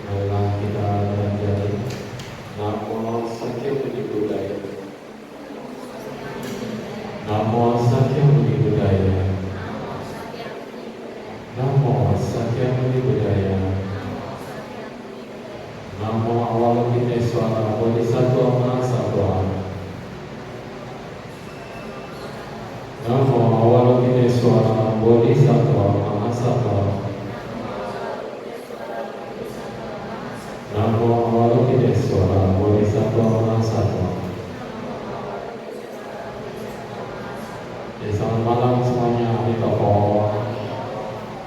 Marilah kita belajar. Namo Sakyam Budi Budaya. Namo Sakyam Budi Budaya. Namo Sakyam Budi Budaya. Namo Avalokitesvara Bodhisattva Mahasattva. Namo Avalokitesvara Bodhisattva Mahasattva. Namo Avalokitesvara Bodhisattva Mahasattva. Selamat malam semuanya, Amitofo.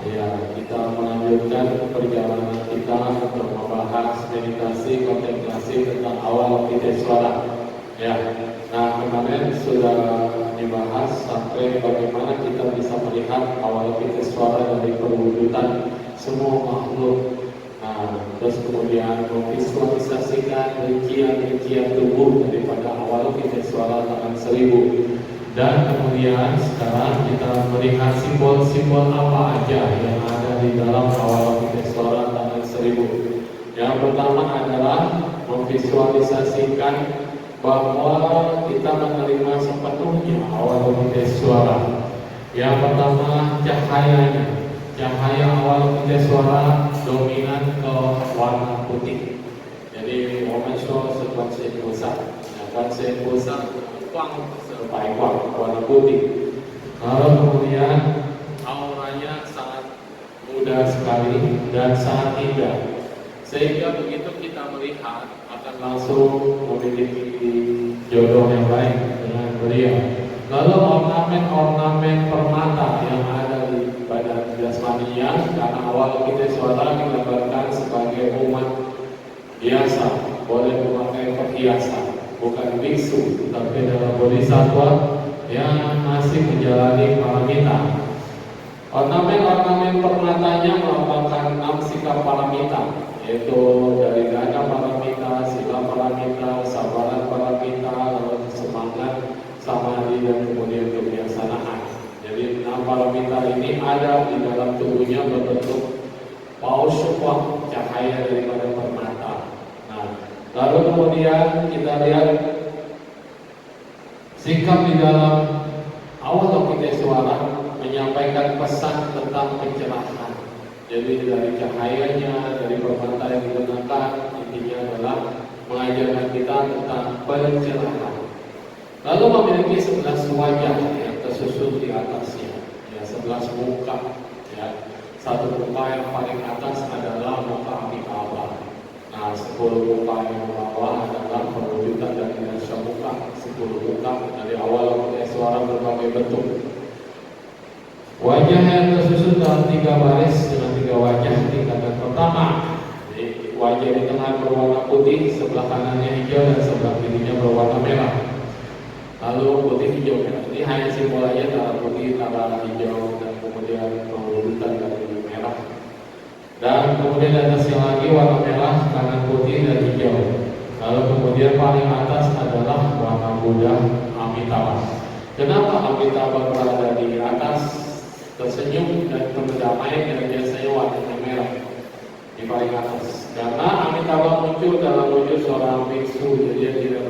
Ya, kita melanjutkan perjalanan kita untuk membahas meditasi kontemplasi tentang Avalokitesvara. Ya, nah kemarin sudah dibahas sampai bagaimana kita bisa melihat Avalokitesvara dari perwujudan semua makhluk. Nah, terus kemudian memvisualisasikan rincian-rincian tubuh daripada Avalokitesvara tangan 1000. Dan kemudian sekarang kita melihat simbol-simbol apa aja yang ada di dalam Avalokitesvara tangan 1000. Yang pertama adalah memvisualisasikan bahwa kita menerima sepenuhnya Avalokitesvara. Yang pertama cahayanya. Cahaya Avalokitesvara dominan ke warna putih. Jadi woman show sequence pusat. Sequence pusat kuang serbai kuang warna putih. Lalu kemudian auranya sangat mudah sekali dan sangat indah. Sehingga begitu kita melihat akan langsung memiliki jodoh yang baik dengan beliau. Lalu ornamen-ornamen permata yang ada di badan jasmaninya, karena Avalokitesvara digambarkan sebagai umat biasa, boleh memakai perhiasan, bukan biksu, tapi adalah bodhisattva yang masih menjalani paramita. Ornamen-ornamen permatanya melambangkan 6 sikap paramita, yaitu dari dana paramita, sila paramita, sabaran paramita, lalu semangat, samadhi, dan kemudian kebiasaan. Jadi 6 paramita ini ada di dalam tubuhnya berbentuk pausukwa, cahaya daripada permata. Nah, lalu kemudian kita lihat sikap di dalam Avalokitesvara menyampaikan pesan tentang pencerahan. Jadi dari cahayanya, dari permata yang digunakan, intinya adalah mengajarkan kita tentang pencerahan. Lalu memiliki 11 wajah yang tersusun di atasnya, ya 11 muka. Ya. Satu muka yang paling atas adalah muka Amitabha. Nah, 10 muka yang bawah adalah perwujudan dari dasar muka. 10 muka dari Avalokitesvara berbagai bentuk. Wajah yang tersusun dalam 3 baris dengan 3 wajah tingkatan pertama. Jadi, wajah di tengah berwarna putih, sebelah kanannya hijau dan sebelah kirinya berwarna merah. Lalu putih hijau merah. Ini hanya simbol aja antara putih, antara hijau, dan kemudian perwujudan dari merah. Dan kemudian di atasnya lagi warna merah, kanan putih dan hijau. Lalu kemudian paling atas adalah warna Buddha Amitabha. Kenapa Amitabha berada di atas, tersenyum dan berdamai, dan biasanya warnanya merah di paling atas? Karena Amitabha muncul dalam wujud seorang biksu, jadi dia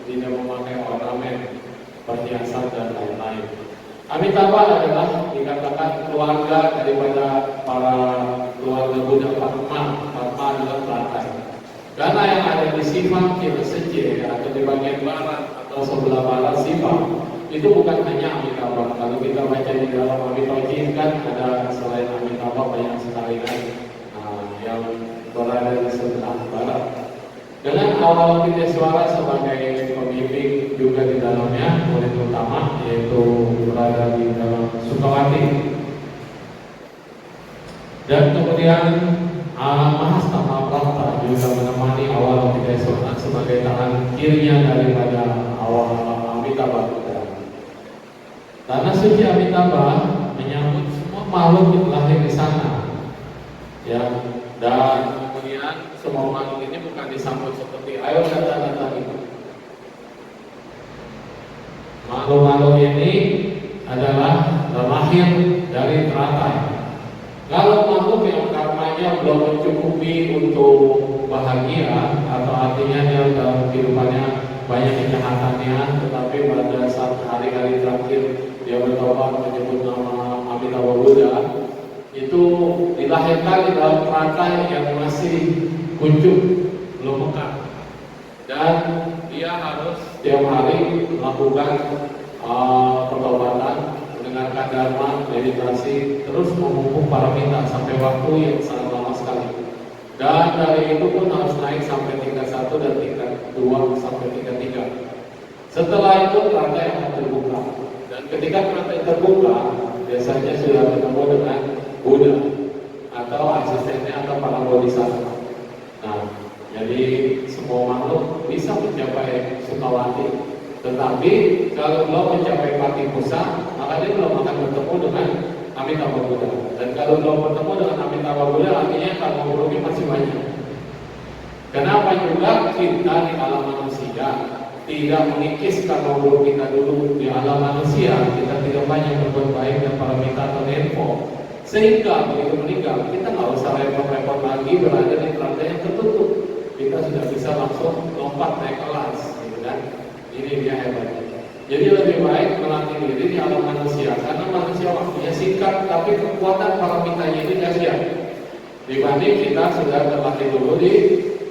tidak memakai ornamen, perhiasan dan lain-lain. Amitabha adalah dikatakan keluarga daripada para keluarga Buddha Padma. Padma adalah teratai. Karena yang ada di Siva, kita Seje, atau di bagian barat atau sebelah barat Siva, itu bukan hanya Amitabha. Kalau kita baca di dalam Amitabha kan ada selain Amitabha banyak sekali lagi yang berada di sebelah barat. Dengan Avalokitesvara sebagai pembimbing juga di dalamnya, murid utama yaitu berada di dalam Sukawati. Dan kemudian Mahastama Prapta juga menemani Avalokitesvara sebagai tangan kirinya daripada Amitabha. Tanah suci Amitabha menyambut semua makhluk yang lahir di sana. Ya, dan kemudian semua makhluk ini bukan disambut seperti ayo datang itu. Makhluk-makhluk ini adalah lahir dari teratai. Kalau makhluk yang karmanya namanya belum mencukupi untuk bahagia, atau artinya dia dalam kehidupannya banyak kejahatannya, tetapi pada saat hari-hari terakhir dia bertobat menyebut nama Amitabha Buddha, itu dilahirkan di dalam kerangka yang masih kuncup, belum mekar, dan dia harus setiap hari melakukan pertobatan, mendengarkan dharma, meditasi, terus memupuk paramita sampai waktu yang sangat lama sekali. Dan dari itu pun harus naik sampai tingkat 1 dan tingkat 2 sampai tingkat 3. Setelah itu rantai akan terbuka. Dan ketika rantai terbuka, biasanya sudah ketemu dengan Buddha atau asistennya atau para bodhisattva. Nah, jadi semua makhluk bisa mencapai Sukawati. Tetapi kalau belum mencapai Patipusa, maka dia belum akan bertemu dengan Amitabha Buddha. Dan kalau belum bertemu dengan Amitabha Buddha, artinya karma buruknya masih banyak. Kenapa juga kita di alam manusia tidak mengikis karma buruk kita dulu di alam manusia, kita tidak banyak berbuat baik dan paramita atau nempo, sehingga begitu meninggal kita nggak usah repot-repot lagi berada di rantai yang tertutup. Kita sudah bisa langsung lompat naik kelas, gitu kan? Ini dia hebatnya. Jadi lebih baik melatih diri di alam manusia, karena manusia waktunya singkat, tapi kekuatan paramitanya ini dahsyat. Dibanding kita sudah terlatih dulu di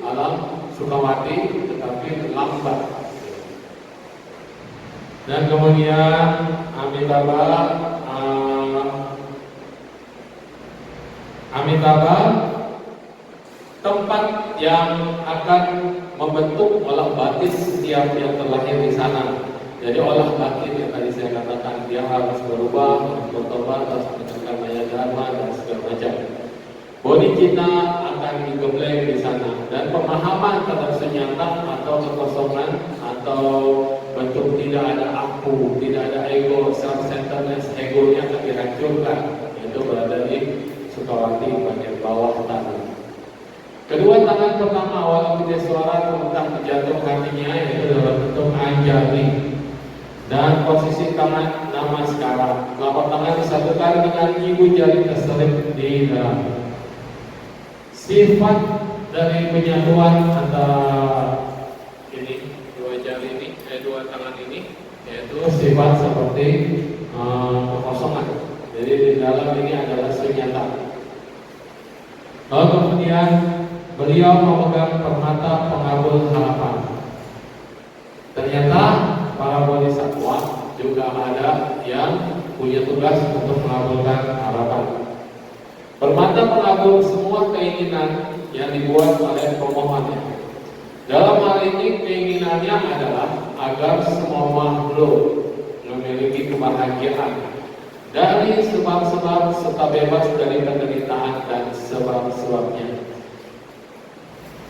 alam Sukawati, tetapi lambat. Dan kemudian Amitabha tempat yang akan membentuk olah batin setiap yang terlahir di sana. Jadi olah batin yang tadi saya katakan, dia harus berubah, bertobat, harus menjalankan maya dharma dan segala macam. Bodi kita akan digembleng di sana, dan pemahaman terhadap senyata atau kekosongan atau bentuk tidak ada aku, tidak ada ego, self-centeredness, egonya akan dihancurkan. Itu berada di Sukawati bagian bawah tanah. Kedua tangan pertama awal Abhideswara tentang jatuh hatinya, yaitu dalam bentuk anjali. Dan posisi tangan namaskara, telapak tangan disatukan dengan ibu jari terselip di dalam. Sifat dari penyatuan antara ini dua jari ini, dua tangan ini, yaitu sifat seperti kekosongan. Jadi di dalam ini adalah sunyata. Lalu kemudian beliau memegang permata pengabul harapan. Ternyata para bodhisattva juga ada yang punya tugas untuk mengabulkan harapan. Permata pengabul semua keinginan yang dibuat oleh pemohonnya. Dalam hal ini keinginannya adalah agar semua makhluk memiliki kebahagiaan dari sebab-sebab serta bebas dari penderitaan dan sebab-sebabnya.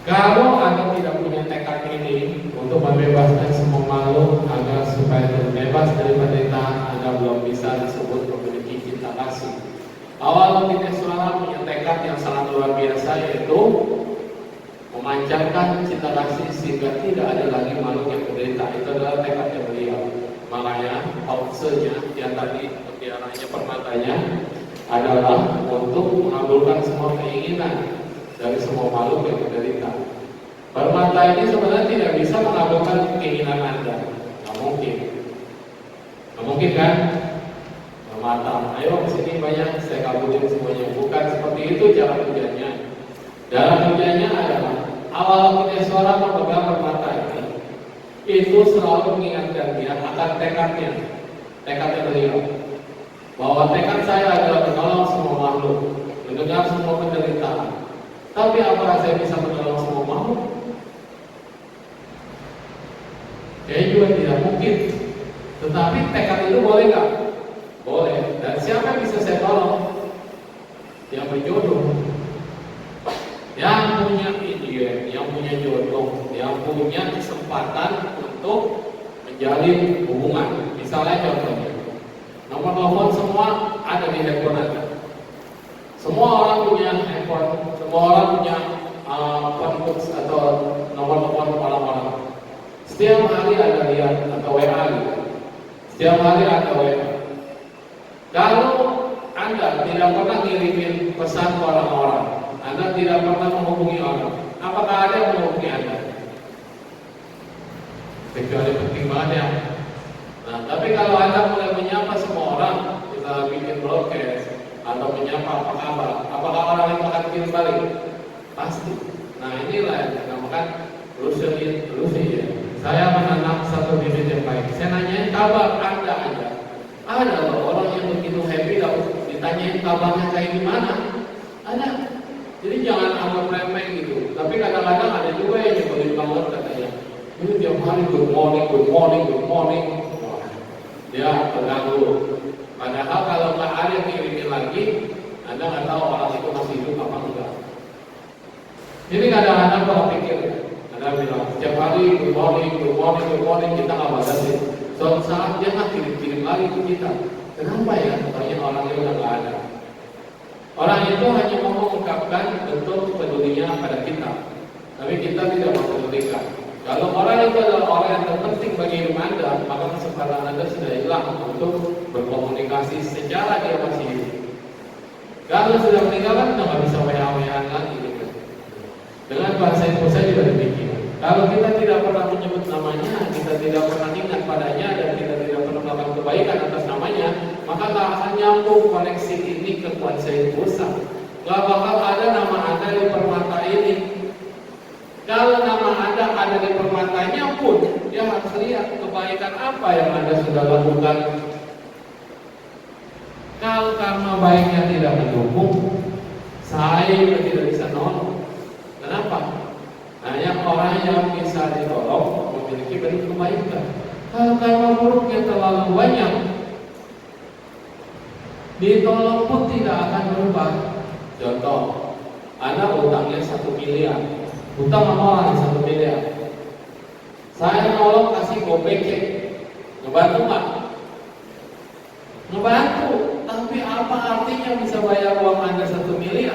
Kalau Anda tidak punya tekad ini untuk membebaskan semua makhluk agar supaya terbebas dari penderitaan, Anda belum bisa disebut memiliki cinta kasih. Awal Abhideswara punya tekad yang sangat luar biasa, yaitu memancarkan cinta kasih sehingga tidak ada lagi makhluk yang menderita. Itu adalah tekadnya beliau. Makanya pausenya yang tadi mutiaranya permatanya adalah untuk mengabulkan semua keinginan dari semua makhluk yang menderita. Permata ini sebenarnya tidak bisa mengabulkan keinginan Anda. Nggak mungkin. Nggak mungkin kan? Permata, ayo kesini banyak, saya kabulin semuanya. Bukan seperti itu cara kerjanya. Cara kerjanya adalah awal Abhideswara memegang permata ini, itu selalu mengingatkan dia akan tekadnya beliau, bahwa tekad saya adalah menolong semua makhluk, mendengar semua penderitaan. Tapi apakah saya bisa menolong semua makhluk? Kayaknya juga tidak mungkin. Tetapi tekad itu boleh nggak? Boleh. Dan siapa yang bisa saya tolong? Yang berjodoh, yang punya ide, yang punya jodoh, yang punya kesempatan untuk menjalin hubungan. Misalnya contohnya, nomor telepon semua ada di handphone Anda. Semua orang punya handphone, semua orang punya phone book atau nomor telepon orang-orang. Setiap hari ada lihat atau WA gitu. Setiap hari ada WA. Kalau Anda tidak pernah ngirimin pesan ke orang-orang, Anda tidak pernah menghubungi orang. Apakah ada yang menghubungi Anda? Kecuali penting banget ya. Nah, tapi kalau Anda mulai menyapa semua orang, kita bikin broadcast atau menyapa apa kabar, apakah orang itu akan kirim balik? Pasti. Nah, inilah yang dinamakan Lucy ya. Saya menanam satu bibit yang baik. Saya nanyain kabar Anda aja. Ada loh orang yang begitu happy kalau ditanyain kabarnya kayak gimana. Ada. Jadi jangan anggap remeh gitu. Tapi kadang-kadang ada juga yang nyebelin banget katanya. Ini tiap hari good morning. Wah, dia terganggu. Padahal kalau nggak ada yang kirimin lagi, Anda nggak tahu orang itu masih hidup apa enggak. Jadi kadang-kadang kalau pikir, Anda bilang setiap hari good morning, kita nggak batasin. Suatu saat dia nggak kirim lagi ke kita. Kenapa ya? Katanya orangnya udah nggak ada. Orang itu hanya mau mengungkapkan bentuk pedulinya pada kita, tapi kita tidak mempedulikan. Kalau orang itu adalah orang yang terpenting bagi hidup Anda, maka kesempatan Anda sudah hilang untuk berkomunikasi secara dia masih hidup. Kalau sudah meninggal kan sudah nggak bisa WA-WA lagi gitu. Dengan bahasa Indonesia saya juga demikian. Kalau kita tidak pernah menyebut namanya, kita tidak pernah ingat padanya, dan kita tidak pernah melakukan kebaikan atas namanya, maka tak akan nyambung koneksi ini ke kuasa Indonesia. Gak bakal ada nama Anda di permata ini. Kalau nama Anda ada di permatanya pun, dia harus lihat kebaikan apa yang Anda sudah lakukan. Kalau karena baiknya tidak mendukung, saya juga tidak bisa nolong. Kenapa? Hanya orang yang bisa ditolong memiliki banyak kebaikan. Kalau karena buruknya terlalu banyak, ditolong pun tidak akan berubah. Contoh, Anda utangnya 1 miliar. Utang sama orang 1 miliar. Saya nolong kasih gopeke, ngebantu nggak? Ngebantu, tapi apa artinya bisa bayar uang Anda 1 miliar?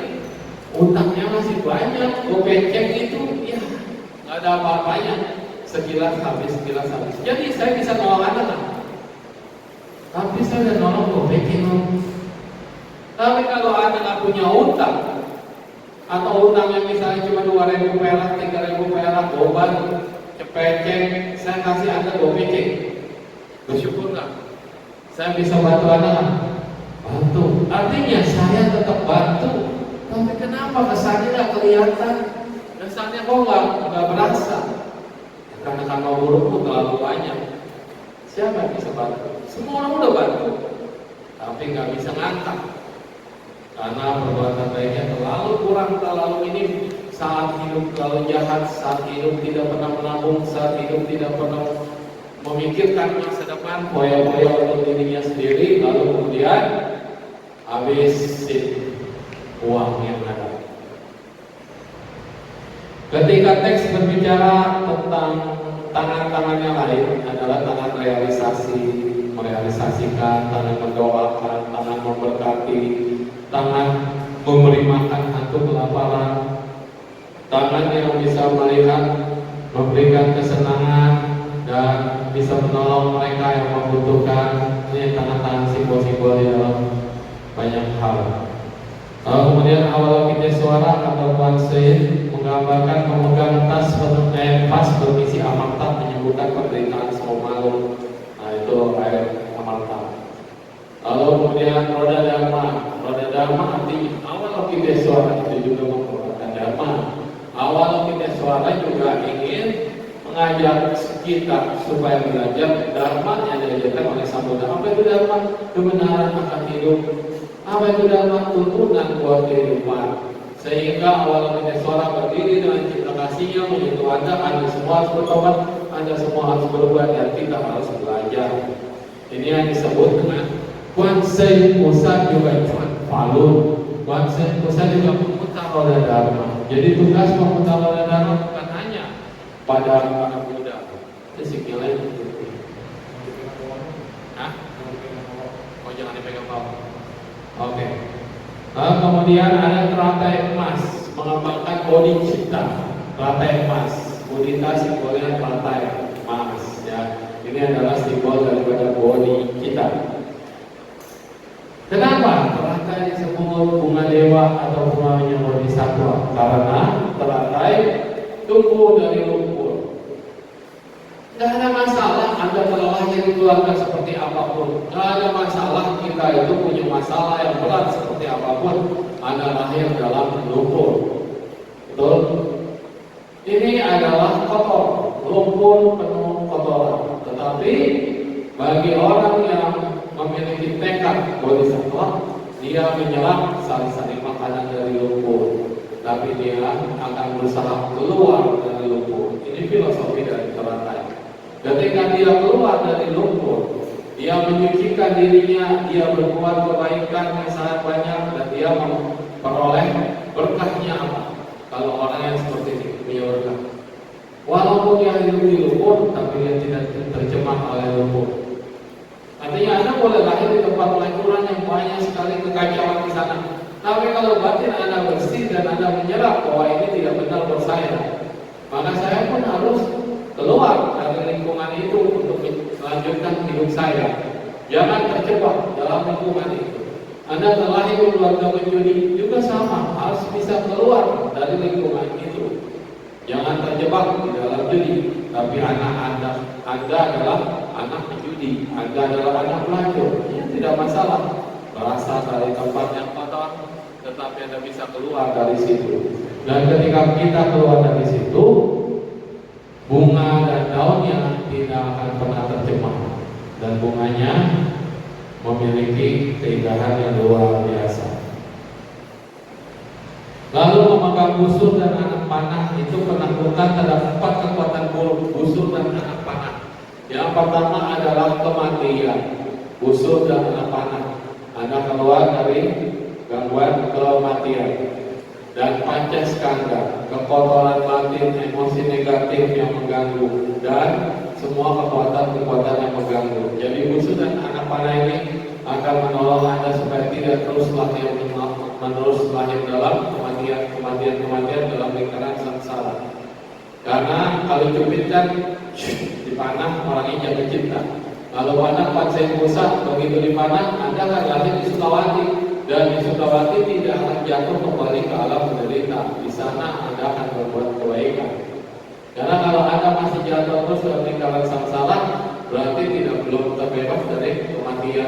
Utangnya masih banyak, gopeke itu ya nggak ada apa-apanya. Sekilas habis. Jadi saya bisa nolong Anda kan? Tapi saya udah nolong gopeke. Tapi kalau Anda nggak punya utang, atau utangnya misalnya cuma 2.000 perak, 3.000 perak, obat, cepecek, saya kasih Anda 2 pecek, bersyukur nggak? Saya bisa bantu Anda nggak? Bantu. Artinya saya tetap bantu, tapi kenapa kesannya nggak kelihatan? Kesannya kok nggak berasa? Karena burukmu terlalu banyak. Siapa yang bisa bantu? Semua orang udah bantu, tapi nggak bisa ngangkat. Karena perbuatan baiknya terlalu kurang, terlalu minim. Saat hidup terlalu jahat, saat hidup tidak pernah menabung, saat hidup tidak pernah memikirkan masa depan, foya-foya untuk dirinya sendiri, lalu kemudian habisin uang yang ada. Ketika teks berbicara tentang tangan-tangan yang lain adalah tangan realisasi, merealisasikan, tangan mendoakan, tangan memberkati, tangan memberi makan hantu kelaparan, tangan yang bisa melihat, memberikan kesenangan, dan bisa menolong mereka yang membutuhkan. Ini tangan-tangan simbol-simbol di dalam banyak hal. Kemudian awal kita suara atau pansein menggambarkan memegang tas berisi amarta, menyebutkan penderitaan Somalu. Nah itu air amarta. Lalu kemudian roda dharma artinya awal kita suara itu juga menggunakan dharma. Awal kita suara juga ingin mengajak kita supaya belajar dharma yang diajarkan oleh Sang Buddha. Apa itu dharma? Kebenaran akan hidup. Apa itu dharma? Tuntunan buat kehidupan. Sehingga awal kita suara berdiri dengan cinta kasihnya menyentuh Anda semua harus bertobat, Anda semua harus berubah, dan kita harus belajar. Ini yang disebut dengan Kuansai pusat juga falun. Kuansai pusat juga memutar roda dharma. Jadi tugas memutar roda dharma bukan hanya pada anak muda. Itu sikil lain. Hah? Oh jangan dipegang bawah. Oke. Lalu kemudian ada teratai emas, mengembangkan bodi cipta. Teratai emas, budita simbolnya teratai emas. Ya, ini adalah simbol daripada bodi kita. Kenapa teratai disebut bunga dewa atau bunganya bodhisattva? Karena teratai tumbuh dari lumpur. Tidak ada masalah Anda terlahir di keluarga seperti apapun. Tidak ada masalah kita itu punya masalah yang berat seperti apapun. Anda lahir dalam lumpur. Betul? Ini adalah kotor, lumpur penuh kotoran. Tetapi bagi orang yang memiliki tekad bodhisattva, dia menyerap sari-sari makanan dari lumpur, tapi dia akan berusaha keluar dari lumpur. Ini filosofi dari teratai. Ketika dia keluar dari lumpur, dia menyucikan dirinya, dia berbuat kebaikan yang sangat banyak, dan dia memperoleh berkahnya apa? Kalau orang yang seperti ini punya berkah, walaupun dia hidup di lumpur, tapi dia tidak tercemar oleh lumpur. Artinya Anda boleh lahir di tempat pelacuran yang banyak sekali kekacauan di sana, tapi kalau batin Anda bersih dan Anda menyerap bahwa ini tidak benar buat saya, maka saya pun harus keluar dari lingkungan itu untuk melanjutkan hidup saya. Jangan terjebak dalam lingkungan itu. Anda terlahir di keluarga penjudi juga sama, harus bisa keluar dari lingkungan itu. Jangan terjebak di dalam judi. Tapi anak Anda adalah anak penjudi, Anda adalah anak pelacur. Ini tidak masalah. Berasal dari tempat yang kotor, tetapi Anda bisa keluar dari situ. Dan ketika kita keluar dari situ, bunga dan daunnya tidak akan pernah tercemar, dan bunganya memiliki keindahan yang luar biasa. Lalu memegang busur dan anak panah itu penaklukan terhadap 4 kekuatan buruk busur dan anak panah. Yang pertama adalah kematian. Busur dan anak panah, Anda keluar dari gangguan kematian. Dan pancaskanda, kekotoran batin, emosi negatif yang mengganggu, dan semua kekuatan-kekuatan yang mengganggu. Jadi busur dan anak panah ini akan menolong Anda supaya tidak terus lahir dalam kematian dalam lingkaran samsara. Karena kalau cubit kan dipanah orangnya jatuh cinta. Kalau anak pancing rusak begitu dipanah, Anda akan lahir di Sukawati, dan di Sukawati tidak akan jatuh kembali ke alam menderita. Di sana Anda akan berbuat kebaikan. Karena kalau Anda masih jatuh terus dalam lingkaran samsara, berarti belum terbebas dari kematian.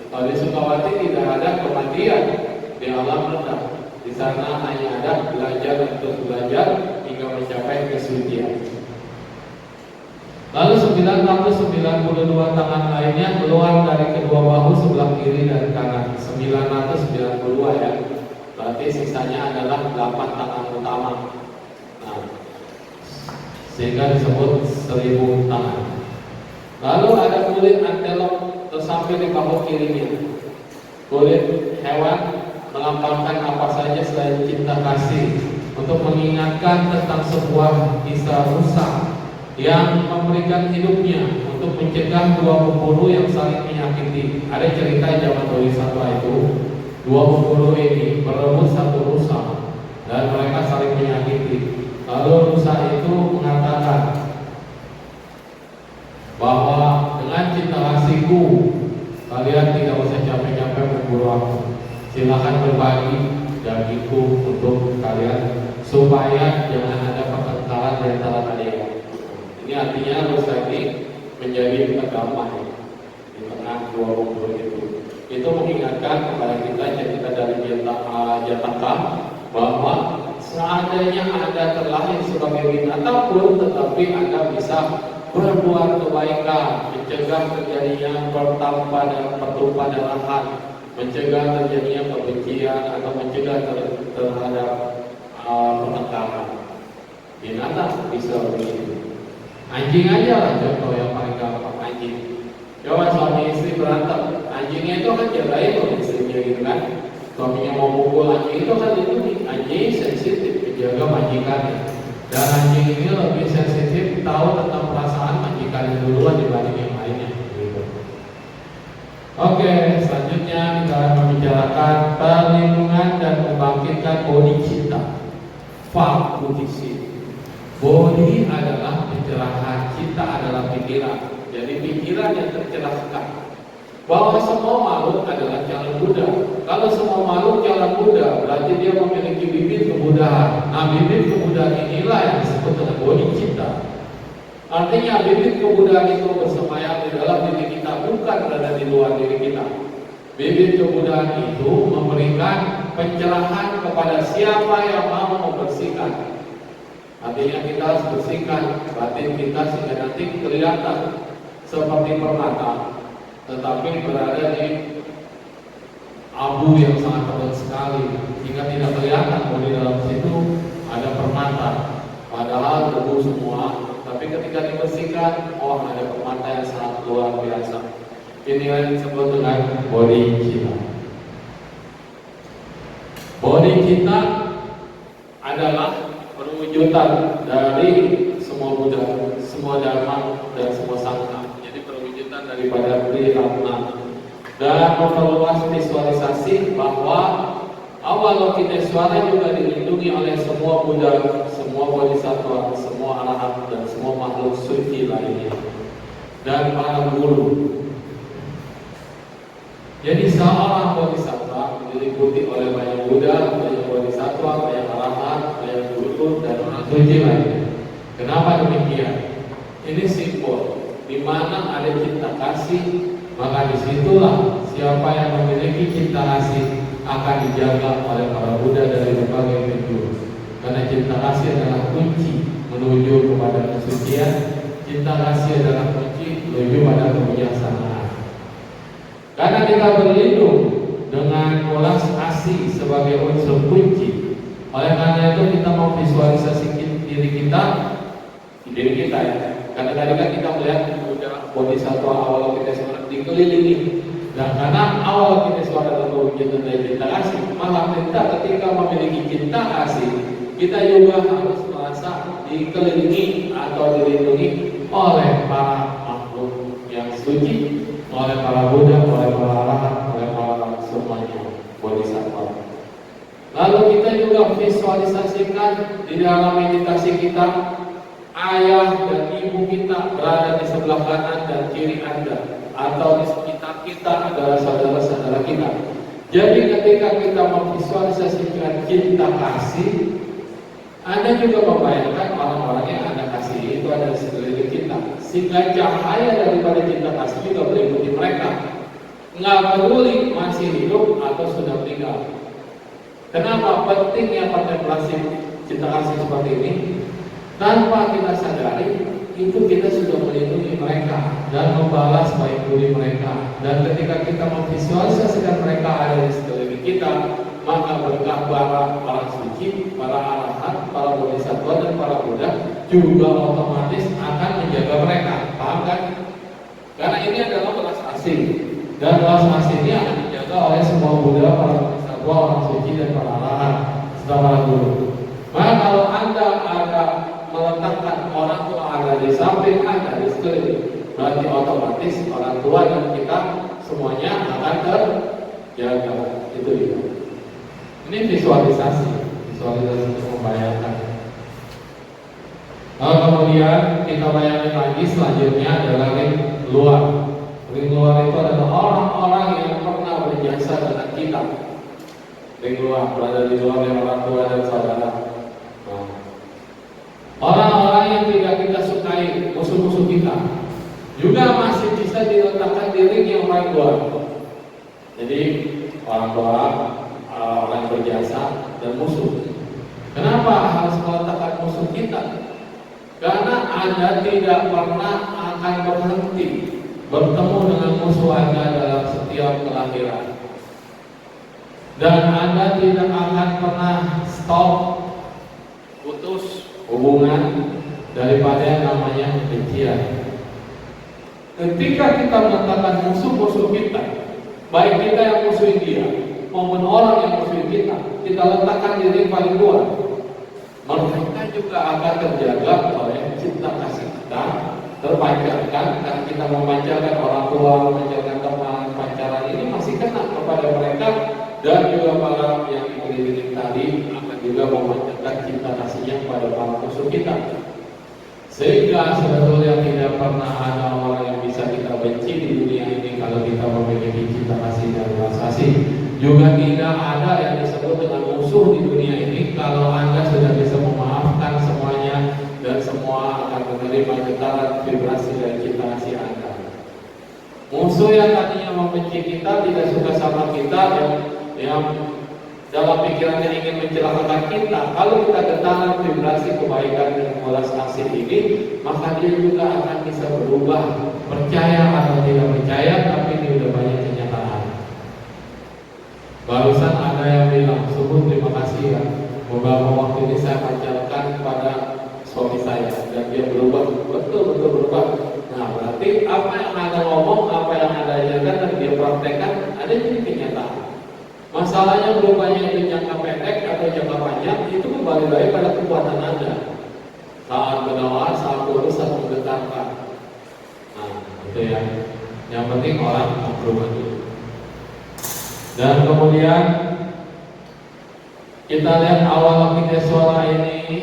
Kalau di Sukawati tidak ada kematian di alam rendah. Di sana hanya ada belajar dan terus belajar hingga mencapai kesucian. Lalu 992 tangan lainnya keluar dari kedua bahu sebelah kiri dan kanan. 992 ya. Berarti sisanya adalah 8 tangan utama. Nah, sehingga disebut 1000 tangan. Lalu ada kulit antelop tersampil di bahu kirinya. Kulit hewan melambangkan apa saja selain cinta kasih, untuk mengingatkan tentang sebuah kisah rusa yang memberikan hidupnya untuk mencegah 2 pemburu yang saling menyakiti. Ada cerita zaman bodhisattva itu, 2 pemburu ini berebut satu rusa dan mereka saling menyakiti. Lalu rusa itu mengatakan bahwa dengan cinta kasihku kalian tidak usah capek-capek memburu aku. Silakan berbagi dagingku untuk kalian supaya jangan ada pertengkaran di antara kalian. Ini artinya rusa ini menjadi damai di tengah 2 pemburu itu. Itu mengingatkan kepada kita dari Jataka bahwa seadanya Anda terlahir sebagai binatang pun, tetapi Anda bisa berbuat kebaikan, mencegah terjadinya pertumpahan darah, mencegah terjadinya kebencian atau mencegah terhadap pertengkaran. Binatang bisa begitu. Anjing aja lah contoh yang paling gampang, anjing. Coba suami istri berantem, anjingnya itu kan jagain loh istrinya gitu kan. Suaminya mau pukul anjing itu kan anjing sensitif menjaga majikannya. Dan anjing ini lebih sensitif tahu tentang perasaan majikannya duluan dibanding yang lainnya. Gitu. Oke, selanjutnya kita akan membicarakan perlindungan dan membangkitkan bodhicitta. Fakudisi. Bodhi adalah pencerahan, cita adalah pikiran. Jadi pikiran yang tercerahkan. bahwa semua makhluk adalah jalan Buddha. Kalau semua makhluk jalan Buddha, berarti dia memiliki bibit kebudahan. Nah, bibit kebudahan inilah yang disebut dengan bodhicitta. Artinya bibit kebudahan itu bersemayam di dalam diri kita, bukan berada di luar diri kita. Bibit kebudahan itu memberikan pencerahan kepada siapa yang mau membersihkan. Artinya kita harus bersihkan batin kita sehingga nanti kelihatan seperti permata, tetapi berada di abu yang sangat tebal sekali hingga tidak kelihatan bahwa di dalam situ ada permata, padahal debu semua. Tapi ketika dibersihkan, oh ada permata yang sangat luar biasa. Ini yang disebut dengan bodhicitta. Bodhicitta adalah perwujudan dari semua Buddha, semua Dharma, dan semua Sangha. Jadi perwujudan daripada Tritratna. Dan memperluas visualisasi bahwa Avalokitesvara juga dilindungi oleh semua Buddha, semua Bodhisattva, semua Arahat, dan semua makhluk suci lainnya, dan para guru. Jadi seorang Bodhisattva diliputi oleh banyak Buddha, banyak Bodhisattva, banyak Arahat, banyak guru, dan orang suci lainnya. Kenapa demikian? Ini simbol di mana ada cinta kasih, maka disitulah siapa yang memiliki cinta kasih akan dijaga oleh para Buddha dari berbagai penjuru. Karena cinta kasih adalah kunci menuju kepada kesucian. Cinta kasih adalah kunci menuju pada kebijaksanaan. Karena kita berlindung dengan ulas asih sebagai unsur kunci. Oleh karena itu kita memvisualisasi diri kita ya. Karena tadi kan kita melihat Bodhisattva Avalokitesvara dikelilingi. Dan karena Avalokitesvara adalah perwujudan dari cinta kasih, maka kita ketika memiliki cinta kasih, kita juga harus merasa dikelilingi atau dilindungi oleh para makhluk yang suci, oleh para Buddha, oleh para Arahat, oleh para semuanya Bodhisattva. Lalu kita juga visualisasikan di dalam meditasi kita, ayah dan ibu kita berada di sebelah kanan dan kiri Anda, atau di sekitar kita adalah saudara-saudara kita. Jadi ketika kita memvisualisasikan cinta kasih, Anda juga membayangkan orang-orang yang Anda kasih itu ada di sekeliling kita, sehingga cahaya daripada cinta kasih juga meliputi mereka. Nggak peduli masih hidup atau sudah meninggal. Kenapa pentingnya kontemplasi cinta kasih seperti ini? Tanpa kita sadari, itu kita sudah melindungi mereka dan membalas baik budi mereka. Dan ketika kita memvisualisasikan mereka ada di sekeliling kita, maka berkah para suci, para arahat, para bodhisattva, dan para Buddha juga otomatis akan menjaga mereka. Paham kan? Karena ini adalah belas asing, dan belas asing ini akan dijaga oleh semua Buddha, para bodhisattva, orang suci, dan para arahat, serta para guru. Maka kalau Anda ada meletakkan orang tua Anda di samping Anda, di sekeliling, berarti otomatis orang tua dan kita semuanya akan terjaga. Itu dia. Ini visualisasi untuk membayangkan. Lalu kemudian kita bayangkan lagi selanjutnya adalah ring luar. Ring luar itu adalah orang-orang yang pernah berjasa dengan kita. Ring luar berada di luar yang orang tua dan saudara. Orang-orang yang tidak kita sukai, musuh-musuh kita, juga masih bisa diletakkan di ring yang paling luar. Jadi orang tua, orang berjasa, dan musuh. Kenapa harus meletakkan musuh kita? Karena Anda tidak pernah akan berhenti bertemu dengan musuh Anda dalam setiap kelahiran. Dan Anda tidak akan pernah stop, putus hubungan daripada yang namanya kebencian. Ketika kita meletakkan musuh-musuh kita, baik kita yang musuhin dia maupun orang yang musuhin kita letakkan diri paling luar, mereka juga akan terjaga oleh cinta kasih kita, terpancarkan karena kita memancarkan orang tua, memancarkan teman, pacaran ini masih kena kepada mereka, dan juga para yang dikelilingi tadi akan juga memancarkan cinta kasihnya kepada para musuh kita. Sehingga sebetulnya tidak pernah ada orang yang bisa kita benci di dunia ini kalau kita memiliki cinta kasih dan belas kasih. Juga tidak ada yang disebut dengan musuh di dunia ini kalau Anda sudah bisa memaafkan semuanya dan semua akan menerima getaran vibrasi dan cinta kasih Anda. Musuh yang tadinya membenci kita, tidak suka sama kita, yang dalam pikirannya ingin mencelakakan kita, kalau kita getaran vibrasi kebaikan dan belas kasih ini, maka dia juga akan bisa berubah, percaya atau tidak percaya, tapi ini udah banyak kenyataan. Barusan ada yang bilang, Subuh terima kasih ya, beberapa waktu ini saya pacarkan kepada suami saya dan dia berubah, betul berubah. Nah berarti apa yang Anda ngomong, apa yang Anda ajarkan dan dia praktekkan, ada jadi kenyataan. Masalahnya berubahnya itu jangka pendek atau jangka panjang, itu kembali lagi pada kekuatan Anda. Saat berdoa, saat lurus, saat menggetarkan. Nah itu ya. Yang penting orang berubah dulu. Dan kemudian kita lihat awal Akideswara ini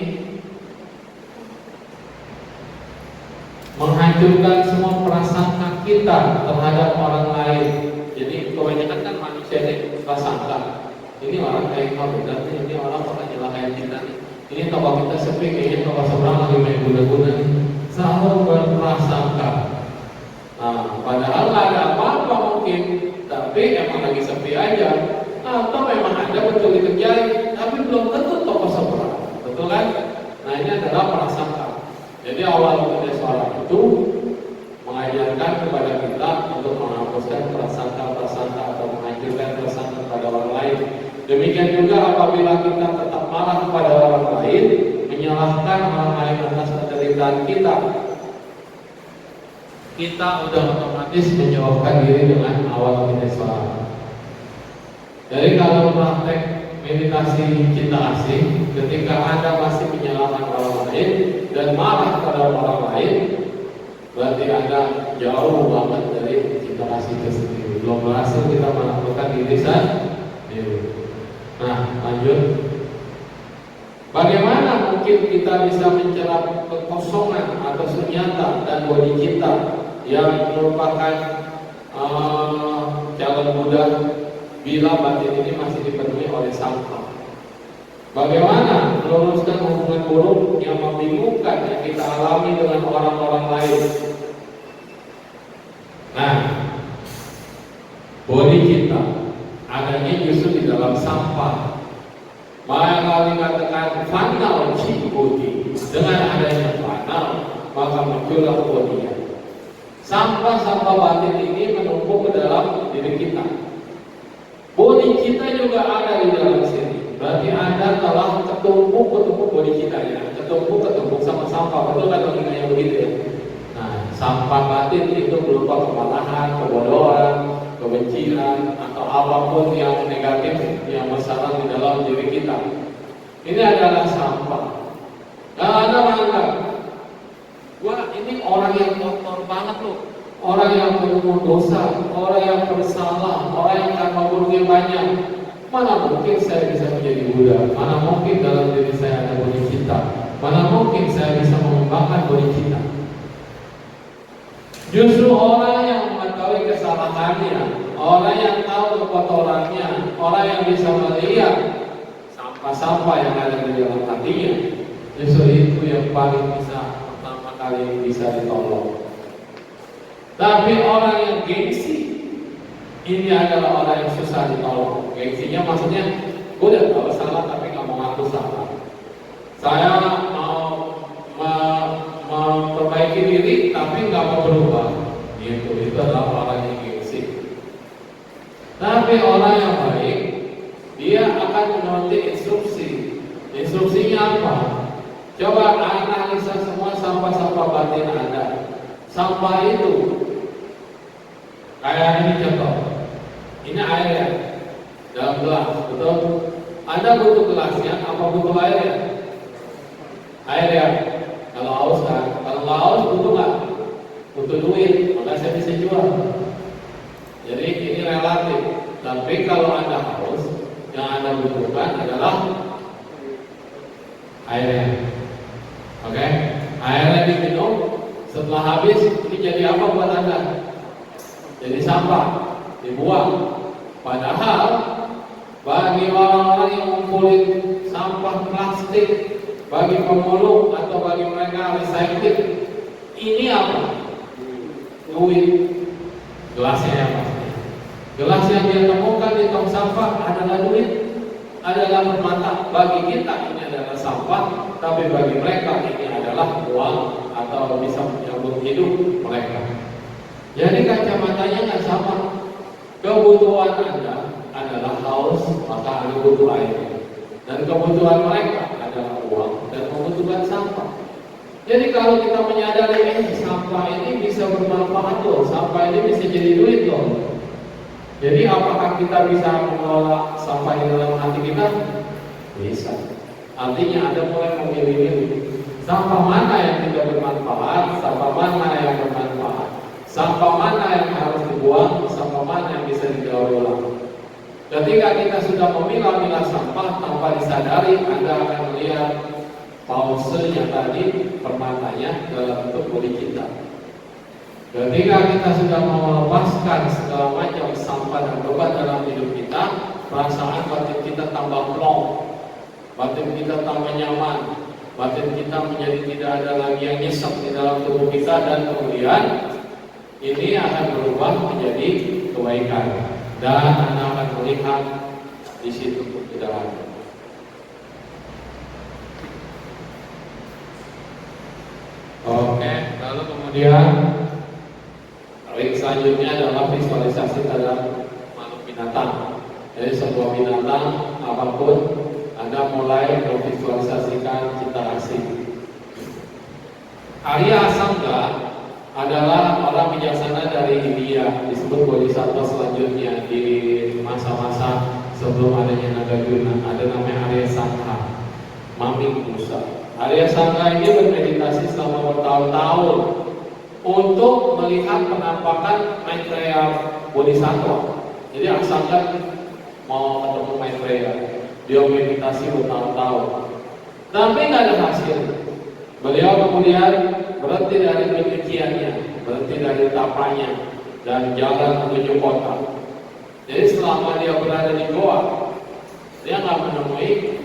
menghancurkan semua prasangka kita terhadap orang lain. Jadi kebanyakan kan manusia ini prasangka. Ini orang kayak kau benar, ini orang pernah nyelakain kita. Ini toko kita sepi, kayaknya toko seberang lagi main guna-guna. Selalu berprasangka. Nah, padahal nggak ada apa-apa mungkin, tapi emang lagi sepi aja. Atau memang ada betul dikerjain, tapi belum tentu toko seberang, betul kan? Nah ini adalah prasangka. Jadi awal Akideswara itu mengajarkan kepada kita untuk menghapuskan prasangka-prasangka atau menghancurkan prasangka kepada orang lain. Demikian juga apabila kita tetap marah kepada orang lain, menyalahkan orang lain atas penderitaan kita udah otomatis menjawabkan diri dengan awal Akideswara. Jadi kalau praktek meditasi cinta kasih, ketika Anda masih menyalahkan orang lain dan marah pada orang lain, berarti Anda jauh banget dari cinta kasih itu sendiri. Belum berhasil kita melakukan diri sendiri. Nah, lanjut. Bagaimana mungkin kita bisa mencerap kekosongan atau sunyata dan bodi kita yang merupakan calon Buddha bila batin ini masih dipenuhi oleh sangka? Bagaimana meluruskan hubungan buruk yang membingungkan yang kita alami dengan orang-orang lain? Nah, bodi kita adanya justru di dalam sampah. Maka dikatakan fanal bodi. Dengan adanya fanal, maka muncullah bodi. Sampah-sampah batin ini menumpuk ke dalam diri kita. Bodi kita juga ada di dalam sini. Berarti Anda telah ketumpuk bodi kita ya. Ketumpuk sama sampah. Betul kan logikanya begitu ya? Nah, sampah batin itu berupa kemarahan, kebodohan, kebencian, atau apapun yang negatif yang bersarang di dalam diri kita. Ini adalah sampah. Nah, Anda menganggap, wah ini orang yang kotor banget loh, orang yang penuh dosa, orang yang bersalah, orang yang karma buruknya banyak. Mana mungkin saya bisa menjadi Buddha? Mana mungkin dalam diri saya ada bodi cinta? Mana mungkin saya bisa mengembangkan bodi cinta? Justru orang yang mengetahui kesalahannya, orang yang tahu kekotorannya, orang yang bisa melihat sampah-sampah yang ada di dalam hatinya, justru itu yang paling bisa pertama kali bisa ditolong. Tapi orang yang gengsi, ini adalah orang yang susah ditolong. Gengsinya maksudnya, gue udah tahu salah tapi nggak mau ngaku salah. Saya mau memperbaiki diri tapi nggak mau berubah. Itu adalah orang yang gengsi. Tapi orang yang baik, dia akan menuruti instruksi. Instruksinya apa? Coba analisa semua sampah-sampah batin Anda. Sampah itu kayak ini contoh. Ini air ya, dalam gelas, betul? Anda butuh gelasnya, apa butuh air ya? Air ya. Kalau haus kan, kalau nggak haus butuh nggak? Butuh duit, maka saya bisa jual. Jadi ini relatif. Tapi kalau Anda haus, yang Anda butuhkan adalah airnya. Oke? Airnya diminum, setelah habis ini jadi apa buat Anda? Jadi sampah, dibuang. Padahal bagi orang-orang yang ngumpulin sampah plastik, bagi pemulung atau bagi mereka recycling, ini apa? Duit. Gelasnya yang pasti. Gelas yang dia temukan di tong sampah adalah duit, adalah permata. Bagi kita ini adalah sampah, tapi bagi mereka ini adalah uang atau bisa menyambung hidup mereka. Jadi kacamatanya nggak sama. Kebutuhan Anda adalah haus, maka Anda butuh air. Dan kebutuhan mereka adalah uang dan membutuhkan sampah. Jadi kalau kita menyadari, sampah ini bisa bermanfaat loh, sampah ini bisa jadi duit loh. Jadi apakah kita bisa mengelola sampah di dalam hati kita? Bisa. Artinya Anda mulai memilih sampah mana yang tidak bermanfaat, sampah mana yang bermanfaat, sampah mana yang harus dibuang, sampah mana yang bisa didaur ulang. Ketika kita sudah memilah-milah sampah tanpa disadari, Anda akan melihat pausenya tadi, permatanya dalam bentuk bodi kita. Ketika kita sudah melepaskan segala macam sampah dan beban dalam hidup kita, perasaan batin kita tambah plong, batin kita tambah nyaman, batin kita menjadi tidak ada lagi yang nyesek di dalam tubuh kita, dan kemudian ini akan berubah menjadi kebaikan dan Anda akan melihat di situ di dalam. Oke, lalu kemudian selanjutnya adalah visualisasi terhadap makhluk binatang. Jadi sebuah binatang apapun, Anda mulai memvisualisasikan cita kasih. Arya Asanga adalah orang bijaksana dari India, disebut bodhisattva selanjutnya di masa-masa sebelum adanya Nagarjuna. Ada namanya Arya Sangha, Mami Musa. Arya Sangha ini bermeditasi selama bertahun-tahun untuk melihat penampakan Maitreya Bodhisattva. Jadi Asanga mau ketemu Maitreya, dia meditasi bertahun-tahun, tapi nggak ada hasil. Beliau kemudian berhenti dari pencuciannya, berhenti dari tapanya, dan jalan menuju kota. Jadi selama dia berada di goa, dia nggak menemui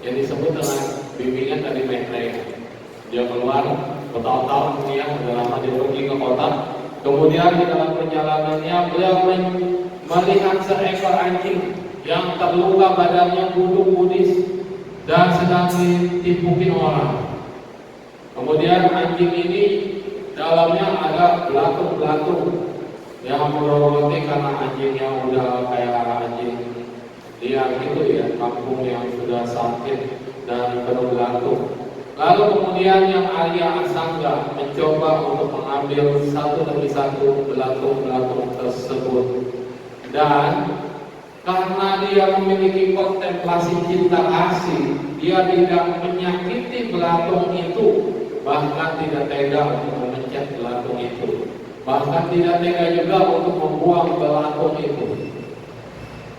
yang disebut dengan bimbingan dari Maitreya. Dia keluar bertahun-tahun kemudian, sudah lama dia pergi ke kota. Kemudian di dalam perjalanannya beliau melihat seekor anjing yang terluka badannya budis dan sedang ditipukin orang. Kemudian anjing ini dalamnya ada belatung-belatung yang meroboti karena anjingnya udah kayak anjing liar gitu ya, kampung yang sudah sakit dan penuh belatung. Lalu kemudian yang Arya Asanga mencoba untuk mengambil satu demi satu belatung-belatung tersebut, dan karena dia memiliki kontemplasi cinta kasih, dia tidak menyakiti belatung itu, bahkan tidak tega untuk memencet belatung itu, bahkan tidak tega juga untuk membuang belatung itu.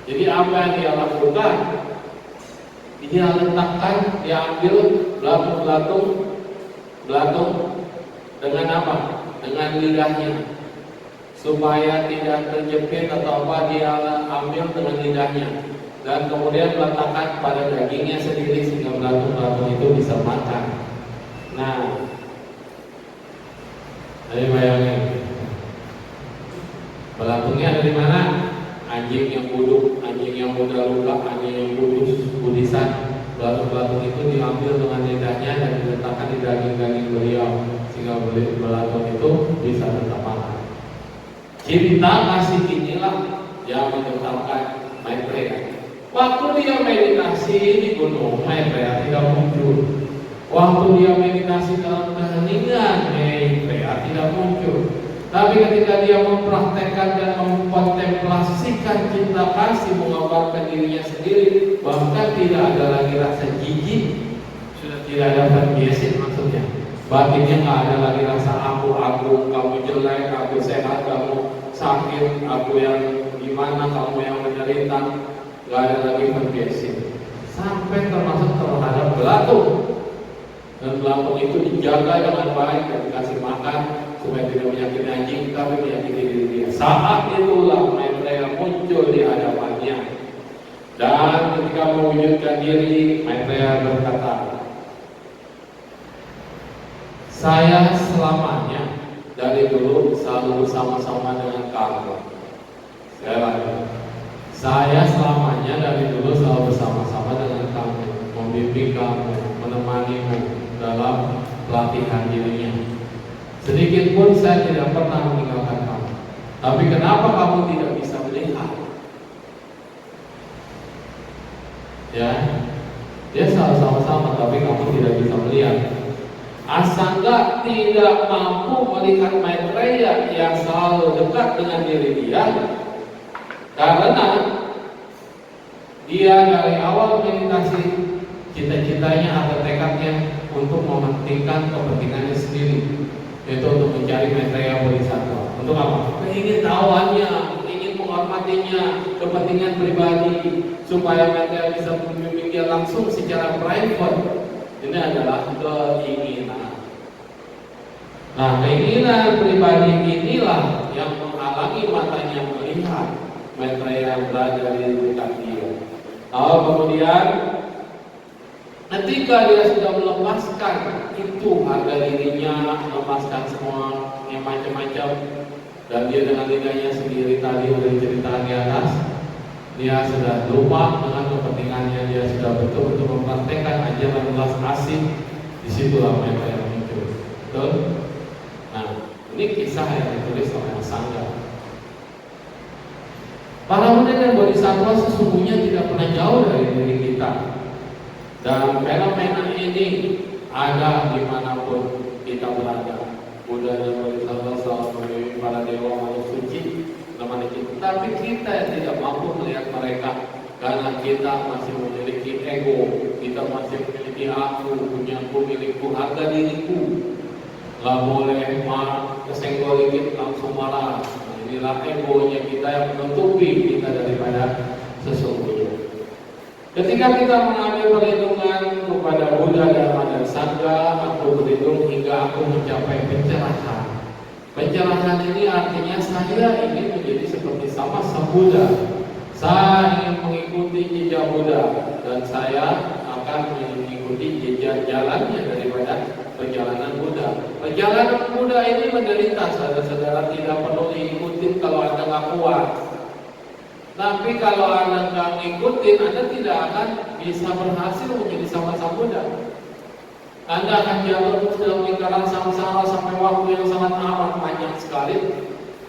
Jadi apa yang dia lakukan? Dia letakkan, dia ambil belatung dengan apa? Dengan lidahnya, supaya tidak terjepit atau apa, dia ambil dengan lidahnya dan kemudian meletakkan pada dagingnya sendiri sehingga belatung-belatung itu bisa makan. Nah, jadi bayangin, belatungnya dari mana? Anjing yang buduk, anjing yang muda luka, anjing yang budisan. Belatung-belatung itu diambil dengan lidahnya dan diletakkan di daging-daging beliau sehingga belatung itu bisa tetap makan. Cinta kasih inilah yang menetapkan Maitreya. Waktu dia meditasi di gunung, Maitreya tidak muncul. Waktu dia meditasi dalam keheningan, Maitreya tidak muncul. Tapi ketika dia mempraktekkan dan mengkontemplasikan cinta kasih, mengabarkan dirinya sendiri, bahkan tidak ada lagi rasa jijik, sudah tidak ada fanbasing maksudnya. Batinnya nggak ada lagi rasa aku, kamu jelek, aku sehat, kamu sakit, aku yang gimana, kamu yang menderita, nggak ada lagi fanbasing. Sampai termasuk terhadap belatung. Dan pelampung itu dijaga dengan baik dan dikasih makan supaya tidak menyakiti anjing, tapi menyakiti diri dia. Saat itulah Maitreya muncul di hadapannya. Dan ketika mewujudkan diri, Maitreya berkata, saya selamanya dari dulu selalu bersama-sama dengan kamu. Sekali lagi, saya selamanya dari dulu selalu bersama-sama dengan kamu, membimbing kamu, menemanimu dalam pelatihan dirinya. Sedikit pun saya tidak pernah meninggalkan kamu. Tapi kenapa kamu tidak bisa melihat? Ya, dia selalu sama-sama, tapi kamu tidak bisa melihat. Asangga tidak mampu melihat Maitreya yang selalu dekat dengan diri dia, karena dia dari awal meditasi cita-citanya atau tekadnya untuk mementingkan kepentingannya sendiri, yaitu untuk mencari Maitreya Bodhisattva. Untuk apa? Keingintahuannya, ingin menghormatinya, kepentingan pribadi, supaya Maitreya bisa membimbing dia langsung secara private. Ini adalah keinginan. Nah, keinginan pribadi inilah yang menghalangi matanya melihat Maitreya berada di dekat dia. Lalu kemudian ketika dia sudah melepaskan itu harga dirinya, melepaskan semua yang macam-macam, dan dia dengan lidahnya sendiri tadi sudah diceritakan di atas, dia sudah lupa dengan kepentingannya, dia sudah betul-betul mempraktekkan ajaran belas asih. Disitulah Maitreya muncul. Betul? Nah, ini kisah yang ditulis oleh Asangga. Para murid dan bodhisattva sesungguhnya tidak pernah jauh dari diri kita. Dan fenomena ini ada dimanapun kita berada. Buddha dan bodhisattva selalu membimbing para dewa makhluk suci menemani kita. Tapi kita yang tidak mampu melihat mereka karena kita masih memiliki ego, kita masih memiliki aku, punyaku, milikku, harga diriku. Gak boleh kesenggol dikit langsung marah. Inilah egonya kita yang menutupi kita daripada sesungguhnya. Ketika kita mengambil perlindungan kepada Buddha, Dharma, dan Sangha, aku berlindung hingga aku mencapai pencerahan. Pencerahan ini artinya saya ingin menjadi seperti sama sang Buddha. Saya ingin mengikuti jejak Buddha, dan saya akan mengikuti jejak jalannya daripada perjalanan Buddha. Perjalanan Buddha ini menderita, saudara-saudara, tidak perlu diikuti kalau Anda nggak kuat. Tapi kalau Anda nggak ngikutin, Anda tidak akan bisa berhasil menjadi sama-sama Buddha. Anda akan jatuh dalam lingkaran samsara sampai waktu yang sangat amat panjang sekali.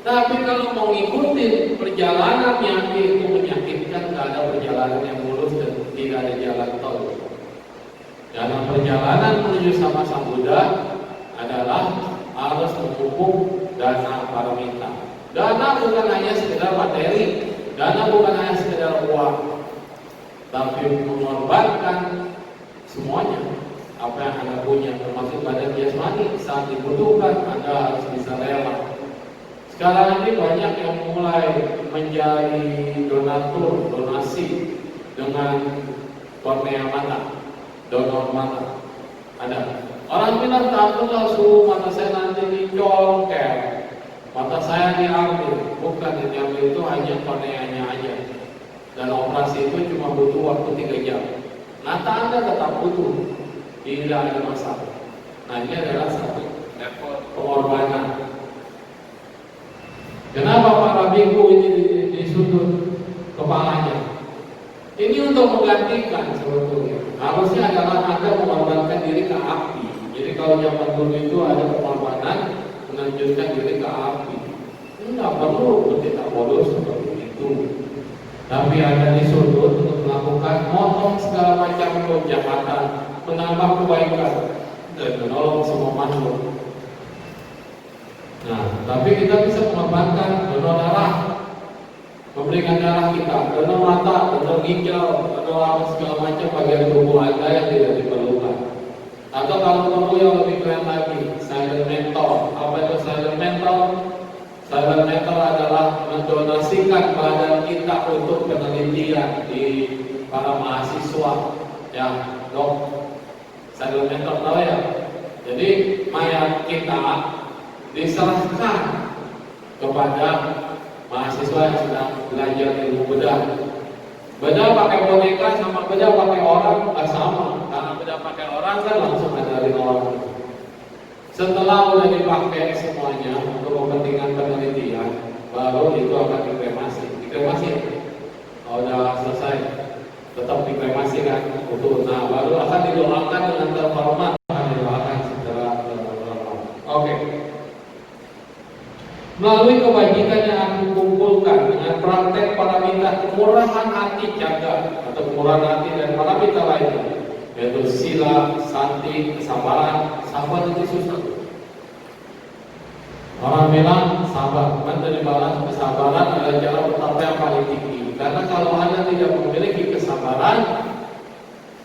Tapi kalau mau ngikutin perjalanan yang itu menyakitkan, tidak ada perjalanan yang mulus dan tidak ada jalan tol. Dalam perjalanan menuju sama sang Buddha adalah harus memupuk dana paramita. Dana bukan hanya sekedar materi, dana bukan hanya sekedar uang, tapi mengorbankan semuanya. Apa yang Anda punya, termasuk badan jasmani, saat dibutuhkan Anda harus bisa rela. Sekarang ini banyak yang mulai menjadi donatur, donasi dengan kornea mata, donor mata. Ada orang bilang takutlah suruh mata saya nanti dicongkel, mata saya diambil. Bukan yang diambil itu hanya korneanya aja, dan operasi itu cuma butuh waktu 3 jam. Mata Anda tetap utuh, tidak ada masalah. Nah, ini adalah satu level pengorbanan. Kenapa para biku ini disudut kepalanya? Ini untuk menggantikan sebetulnya. Harusnya adalah Anda mengorbankan diri ke api. Jadi kalau zaman dulu itu ada pengorbanan melanjutkan diri ke api. Tidak perlu bertindak bodoh seperti itu. Tapi Anda disudut untuk melakukan motong segala macam kejahatan, menambah kebaikan, dan menolong semua makhluk. Nah, tapi kita bisa mengorbankan donor darah, memberikan darah kita, donor mata, donor ginjal, donor segala macam bagian tubuh Anda yang tidak diperlukan. Atau kalau perlu yang lebih keren lagi, silent mentor. Apa itu silent mentor? Silent mentor adalah mendonasikan badan kita untuk penelitian di para mahasiswa. Ya, dok, sadel meter tahu ya. Jadi mayat kita diserahkan kepada mahasiswa yang sedang belajar ilmu bedah. Bedah pakai boneka sama bedah pakai orang nggak sama. Karena bedah pakai orang kan langsung ngajarin orang. Setelah udah dipakai semuanya untuk kepentingan penelitian, baru itu akan dikremasi. Dikremasi, kalau udah selesai, tetap dikremasi kan, utuh. Nah, baru akan didoakan dengan terhormat, akan didoakan secara terhormat. Oke. Melalui kebajikan yang aku kumpulkan dengan praktek paramita kemurahan hati jaga atau kemurahan hati dan paramita lainnya, yaitu sila, santi, kesabaran. Sabar itu susah. Orang bilang sabar, dari balas kesabaran adalah jalan pertama yang paling tinggi. Karena kalau Anda tidak memiliki kesabaran,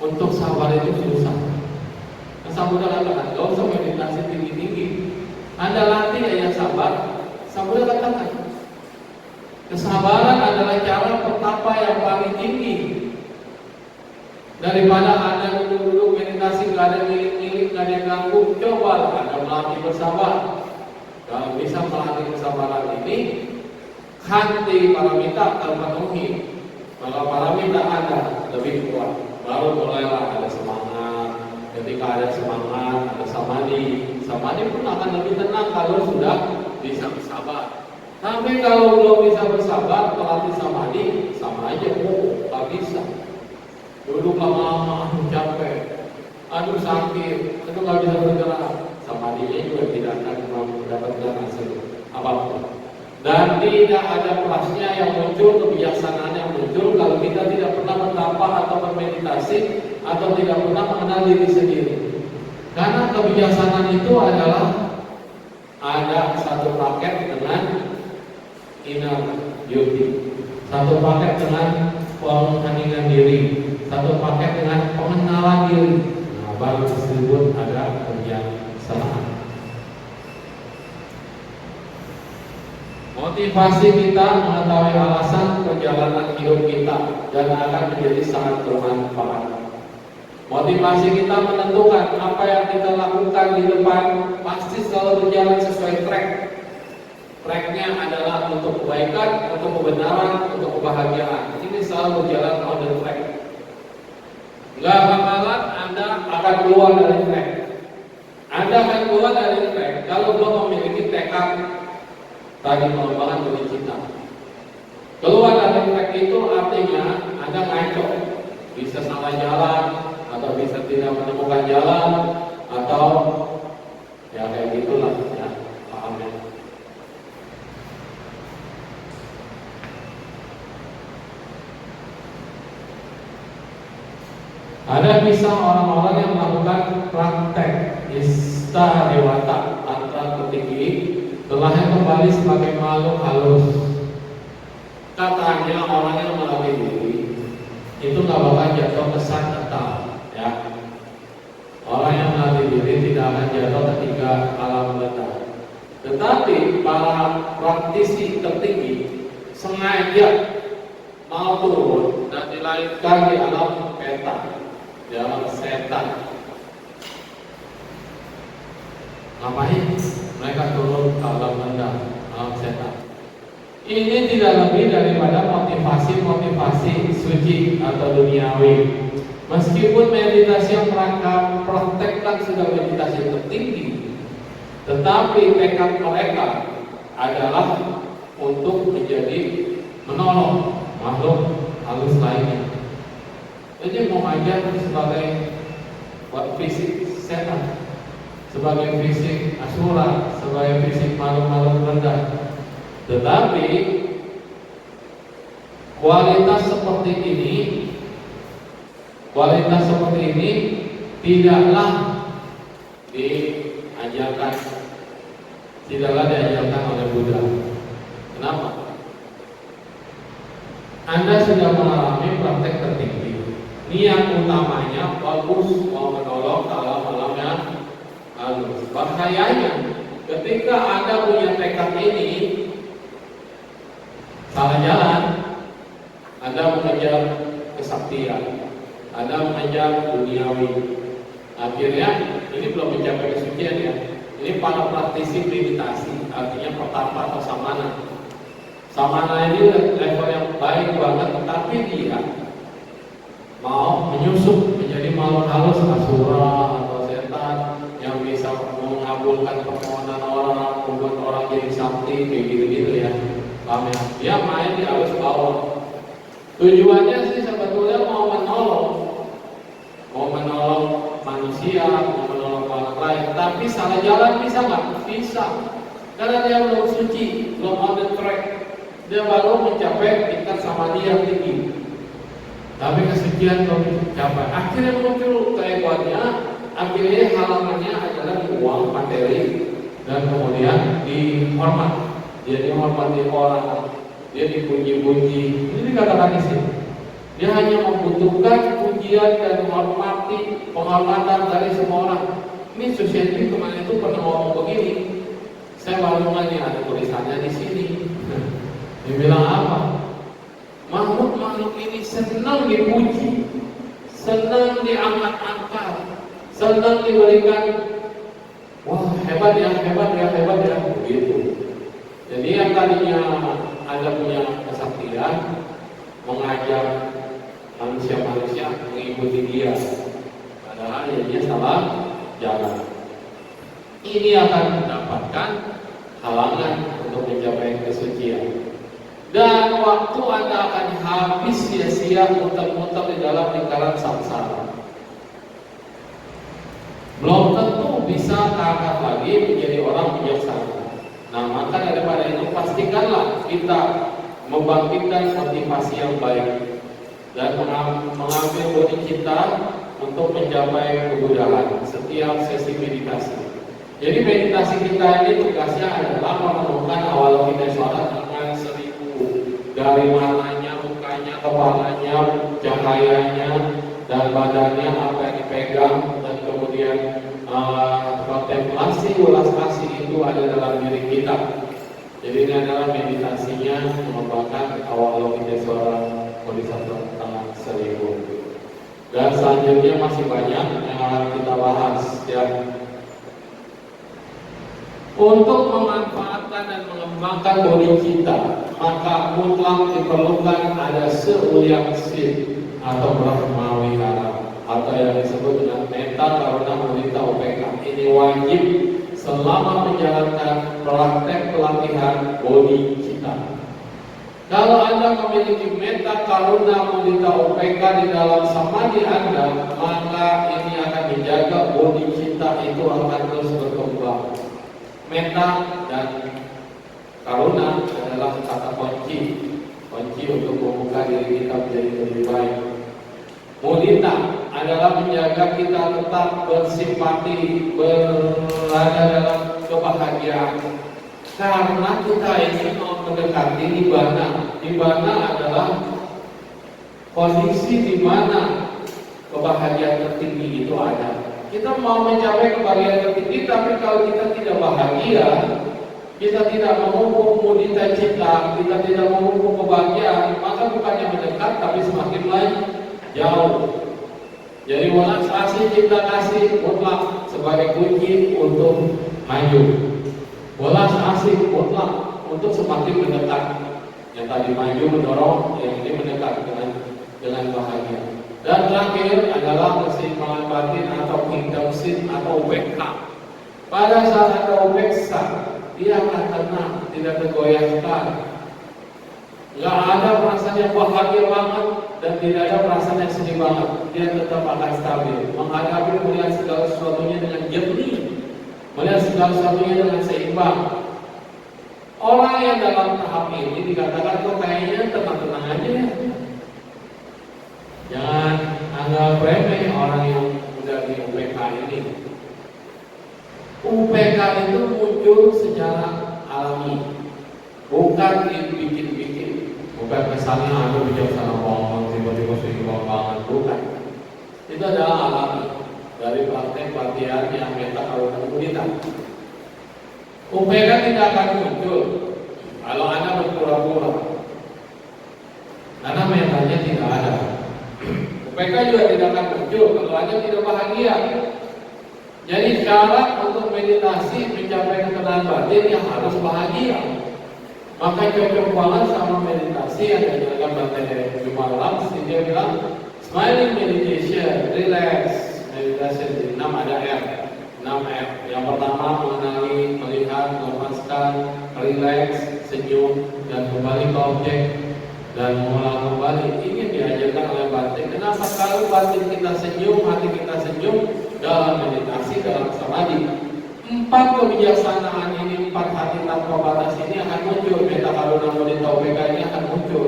untuk sabar itu susah. Sabar katakan, gak usah meditasi tinggi-tinggi. Anda latih aja sabar, sabar katakan. Kesabaran adalah cara pertapa yang paling tinggi. Daripada Anda duduk-duduk meditasi, gak ada milik-milik, gak ada yang ganggu, coba Anda melatih bersabar. Kalau bisa melatih kesabaran ini, hati paramita terpenuhi. Kalau paramita Anda lebih kuat, baru mulailah ada semangat. Ketika ada semangat, ada samadhi. Samadhi pun akan lebih tenang kalau sudah bisa bersabar. Tapi kalau belum bisa bersabar, melatih samadhi, sama aja, gak bisa. Duduk lama-lama, capek, aduh sakit, itu gak bisa bergerak. Samadhinya juga tidak akan mendapatkan hasil apapun. Dan tidak ada kelasnya yang muncul, kebijaksanaan yang muncul kalau kita tidak pernah bertapa atau bermeditasi atau tidak pernah mengenal diri sendiri. Karena kebijaksanaan itu adalah ada satu paket dengan inner beauty, satu paket dengan pengheningan diri, satu paket dengan pengenalan diri. Nah, baru disebut ada kebijaksanaan. Motivasi kita mengetahui alasan perjalanan hidup kita dan akan menjadi sangat bermanfaat. Motivasi kita menentukan apa yang kita lakukan di depan pasti selalu berjalan sesuai track. Tracknya adalah untuk kebaikan, untuk kebenaran, untuk kebahagiaan. Ini selalu berjalan on the track. Gak bakalan Anda akan keluar dari track. Anda akan keluar dari track kalau belum memiliki tekad tadi pengembangan budi cita. Keluar dari track itu artinya Anda ngaco, bisa salah jalan atau bisa tidak menemukan jalan atau ya kayak gitulah ya, paham ya. Ada kisah orang-orang yang melakukan praktek istadewata tantra tertinggi telah kembali sebagai makhluk halus. Katanya orang yang melatih diri itu nggak bakal jatuh ke sakral, ya. Orang yang melatih diri tidak akan jatuh ketika alam meledak. Tetapi para praktisi tertinggi sengaja mau turun dan dilahirkan di alam peta, di alam setan. Ngapain? Mereka turun ke alam rendah, alam setan. Ini tidak lebih daripada motivasi suci atau duniawi. Meskipun meditasi yang mereka praktekkan sudah meditasi tertinggi, tetapi tekad mereka adalah untuk menjadi menolong makhluk halus lainnya. Jadi mau ajar sebagai fisik setan, sebagai fisik asura, sebagai fisik makhluk-makhluk rendah. Tetapi kualitas seperti ini tidaklah diajarkan oleh Buddha. Kenapa? Anda sudah mengalami praktek tertinggi. Niat utamanya bagus, mau menolong alam-alam yang halus. Bahayanya ketika Anda punya tekad ini salah jalan, Anda mengejar kesaktian, Anda mengejar duniawi, Akhirnya ini belum mencapai kesucian ya. Ini para praktisi meditasi, artinya pertapa atau samana. Samana ini level yang baik banget, tapi dia mau menyusup menjadi makhluk halus, asura atau setan yang bisa mengabulkan permohonan orang, membuat orang jadi sakti, kayak gitu-gitu ya. Paham ya? Dia main di arus bawah. Tujuannya sih sebetulnya mau menolong manusia, mau menolong orang lain, tapi salah jalan bisa nggak? Bisa, karena dia belum suci, belum on the track, dia baru mencapai tingkat samadhi yang tinggi, tapi kesucian belum mencapai. Akhirnya muncul keegoannya, akhirnya halangannya adalah uang, materi, dan kemudian dihormat. Dia dihormati orang, dia dipuji-puji. Ini dikatakan di sini. Dia hanya membutuhkan pujian dan penghormatan dari semua orang. Ini Susiati kemarin itu pernah ngomong begini. Saya baru nanya, ada tulisannya di sini. Dia bilang apa? Makhluk-makhluk ini senang dipuji, senang diangkat-angkat, senang diberikan, wah hebat ya, begitu. Jadi yang tadinya ada punya kesaktian, mengajak manusia-manusia mengikuti dia, padahal ya dia salah jalan. Ini akan mendapatkan halangan untuk mencapai kesucian. Dan waktu Anda akan habis sia-sia muter-muter di dalam lingkaran samsara. Belum tentu bisa terangkat lagi menjadi orang bijaksana. Nah, maka daripada itu pastikanlah kita membangkitkan motivasi yang baik dan mengambil bodi kita untuk mencapai kebudahan setiap sesi meditasi. Jadi meditasi kita ini tugasnya adalah menemukan awal kita sholat dengan 1000, dari mananya, mukanya, kepalanya, cahayanya, dan badannya apa yang dipegang, dan kemudian kontemplasi, ulas kasih itu ada dalam diri kita. Jadi ini adalah meditasinya mengembangkan awal kita suara bodhisattva tangan 1000. Dan selanjutnya masih banyak yang akan kita bahas ya. Untuk memanfaatkan dan mengembangkan bodi kita, maka mutlak diperlukan ada seuliang sin atau brahmawihara, atau yang disebut dengan metta karuna mudita upeka. Ini wajib selama menjalankan praktek pelatihan bodi kita. Kalau Anda memiliki metta karuna mudita upeka di dalam samadhi Anda, maka ini akan menjaga bodi kita itu akan terus berkembang. Metta dan karuna adalah kata kunci untuk membuka diri kita menjadi lebih baik. Mudita adalah menjaga kita tetap bersimpati, berada dalam kebahagiaan. Karena kita ini mau mendekati nibbana. Nibbana adalah kondisi di mana kebahagiaan tertinggi itu ada. Kita mau mencapai kebahagiaan tertinggi, tapi kalau kita tidak bahagia, kita tidak memupuk mudita cita, kita tidak memupuk kebahagiaan, maka bukannya mendekat, tapi semakin lain jauh. Jadi walas asih cinta kasih mutlak sebagai kunci untuk maju. Walas asih mutlak untuk semakin mendekat. Yang tadi maju mendorong, yang ini mendekat dengan bahagia. Dan terakhir adalah keseimbangan batin atau kingdom sin atau ubeksa. Pada saat ada ubeksa, dia akan tenang, tidak tergoyahkan. Gak ada perasaan yang bahagia banget dan tidak ada perasaan yang sedih banget. Dia tetap akan stabil, menghadapi melihat segala sesuatunya dengan jernih, melihat segala sesuatunya dengan seimbang. Orang yang dalam tahap ini dikatakan kok kayaknya tenang-tenang aja ya. Jangan anggap remeh orang yang udah di UPK ini. UPK itu muncul secara alami, bukan dibikin-bikin. Bukan misalnya aku bijaksana banget, tiba-tiba seimbang banget, bukan. Itu adalah alami dari praktek pelatihan yang meta karuna mudita. UPK tidak akan muncul kalau Anda berpura-pura, karena metanya tidak ada. UPK juga tidak akan muncul kalau Anda tidak bahagia, Jadi syarat untuk meditasi mencapai ketenangan batin yang harus bahagia. Maka cocok banget sama meditasi yang diajarkan Bante Jumalam. Dia bilang smiling meditation, relax meditation. Jadi 6 ada R, 6 R. Yang pertama mengenali, melihat, melepaskan, relax, senyum, dan kembali ke objek dan mengulang kembali. Ini diajarkan oleh Bante. Kenapa? Kalau batin kita senyum, hati kita senyum dalam meditasi, dalam samadhi, 4 kebijaksanaan ini, 4 hati tanpa batas ini akan muncul. Meta karuna mudita UPK ini akan muncul.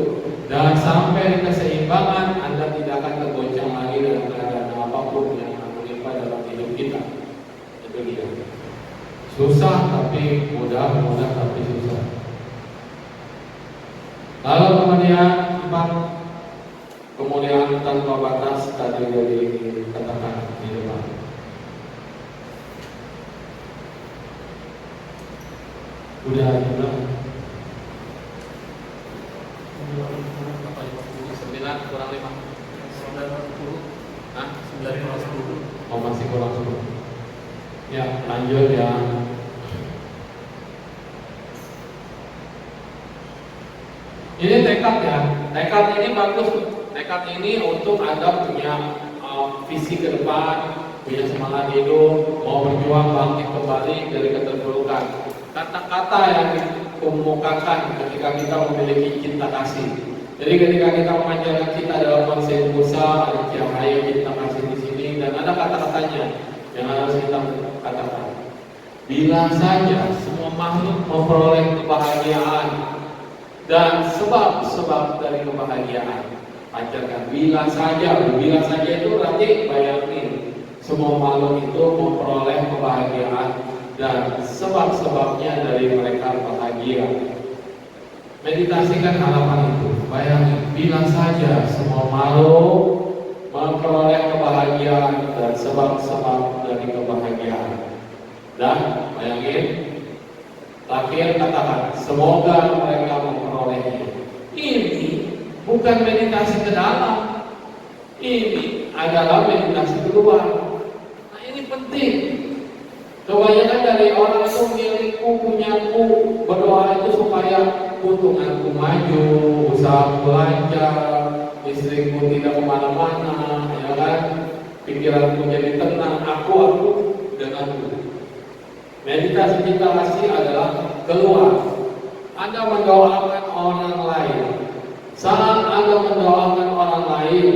Dan sampai di keseimbangan, Anda tidak akan tergoncang lagi dalam keadaan apapun yang menimpa dalam hidup kita. Itu dia. Susah tapi mudah, mudah tapi susah. Lalu kemudian 4 kemuliaan tanpa batas tadi dikatakan di depan. Udah juga 9 kurang 5 Hah? 9 kurang 10. Oh masih kurang 10. Ya lanjut ya. Ini tekad ya. Tekad ini bagus. Tekad ini untuk Anda punya visi ke depan, punya semangat hidup, mau berjuang bangkit kembali dari keterpurukan. Kata-kata yang dikemukakan ketika kita memiliki cinta kasih. Jadi ketika kita memanjatkan cinta dalam konsep Musa, ada cahaya cinta kasih di sini, dan ada kata-katanya yang harus kita katakan. Bila saja semua makhluk memperoleh kebahagiaan dan sebab-sebab dari kebahagiaan, ajarkan bila saja itu berarti bayangin semua makhluk itu memperoleh kebahagiaan dan sebab-sebabnya dari mereka bahagia. Meditasikan halaman itu. Bayangin, bila saja semua makhluk memperoleh kebahagiaan dan sebab-sebab dari kebahagiaan. Dan bayangin, terakhir katakan, semoga mereka memperolehnya. Ini bukan meditasi ke dalam. Ini adalah meditasi keluar. Nah ini penting. Kebanyakan dari orang itu milikku, punyaku, berdoa itu supaya keuntunganku maju, usaha belajar, istriku tidak kemana-mana, ya kan? Pikiranku jadi tenang, aku denganku. Meditasi cinta kasih adalah keluar. Anda mendoakan orang lain. Saat Anda mendoakan orang lain,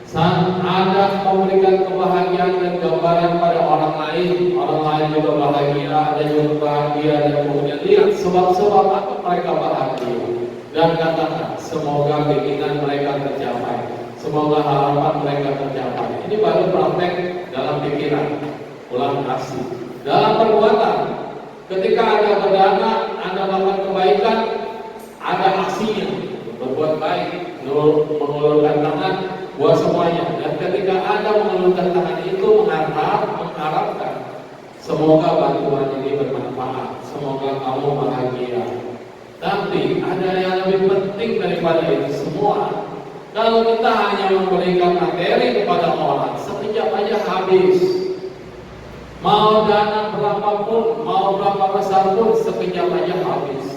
saat Anda memberikan kebahagiaan dan gambaran pada orang lain juga bahagia, Anda juga bahagia, dan kemudian lihat sebab-sebab apa mereka bahagia. Dan katakan, semoga keinginan mereka tercapai, semoga harapan mereka tercapai. Ini baru praktek dalam pikiran, ulang kasih. Dalam perbuatan, ketika Anda berdana, Anda melakukan kebaikan, ada aksinya, berbuat baik, mengulurkan tangan buat semuanya. Dan ketika Anda mengulurkan tangan itu mengharapkan semoga bantuan ini bermanfaat, semoga kamu bahagia. Tapi ada yang lebih penting daripada itu semua. Kalau kita hanya memberikan materi kepada orang, sekejap aja habis. Mau dana berapapun, mau berapa besar pun, sekejap aja habis.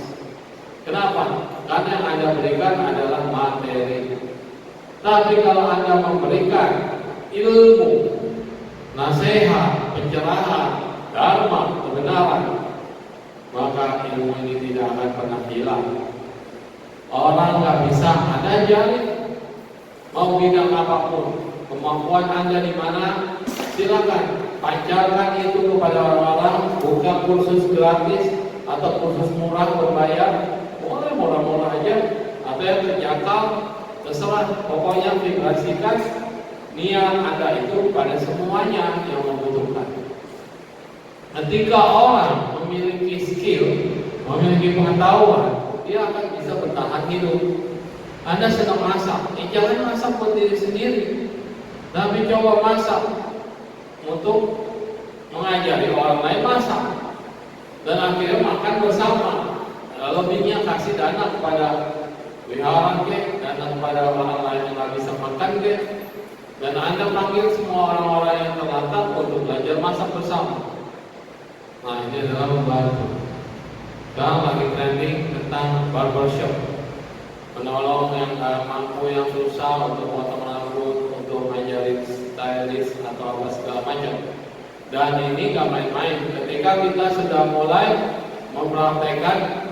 Kenapa? Karena yang Anda berikan adalah materi. Tapi kalau Anda memberikan ilmu, nasihat, pencerahan, dharma, kebenaran, maka ilmu ini tidak akan pernah hilang. Orang nggak bisa Anda jalin, mau bidang apapun, kemampuan Anda di mana, silakan pacarkan itu kepada orang-orang, buka kursus gratis atau kursus murah berbayar, boleh murah-murah aja, atau yang terjangkau, terserah. Pokoknya vibrasikan niat Anda itu pada semuanya yang membutuhkan. Ketika orang memiliki skill, memiliki pengetahuan, dia akan bisa bertahan hidup. Anda sedang masak, jangan masak buat diri sendiri, tapi coba masak untuk mengajari orang lain masak, dan akhirnya makan bersama. Lebihnya kasih dana kepada wihara ke, dana kepada orang lain yang nggak bisa makan ke. Dan Anda panggil semua orang-orang yang terlantar untuk belajar masak bersama. Nah, ini adalah membantu. Sekarang lagi trending tentang barbershop, menolong yang mampu, yang susah untuk potong rambut, untuk ngajarin stylist atau apa segala macam. Dan ini gak main-main. Ketika kita sudah mulai mempraktekkan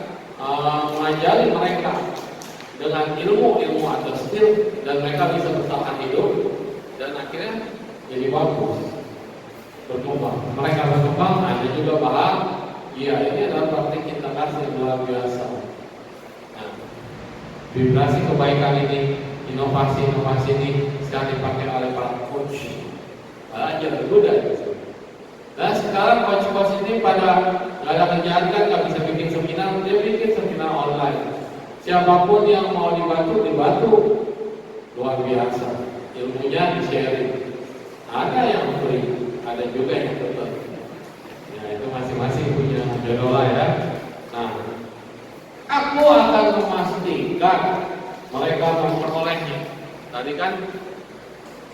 mengajari mereka dengan ilmu atau skill, dan mereka bisa bertahan hidup, dan akhirnya jadi bagus, berkembang. Mereka berkembang, Anda juga paham. Iya, ini adalah praktik integrasi yang luar biasa. Nah, vibrasi kebaikan ini, inovasi ini sekarang dipakai oleh para coach. Belajar mudah. Dan sekarang coach ini pada nggak ada kerjaan kan, nggak bisa bikin seminar, dia bikin seminar online. Siapapun yang mau dibantu, luar biasa. Ilmunya di-sharing. Ada yang free, ada juga yang tetap. Ya, itu masing-masing punya jodoh ya. Nah, aku akan memastikan mereka memperolehnya. Tadi kan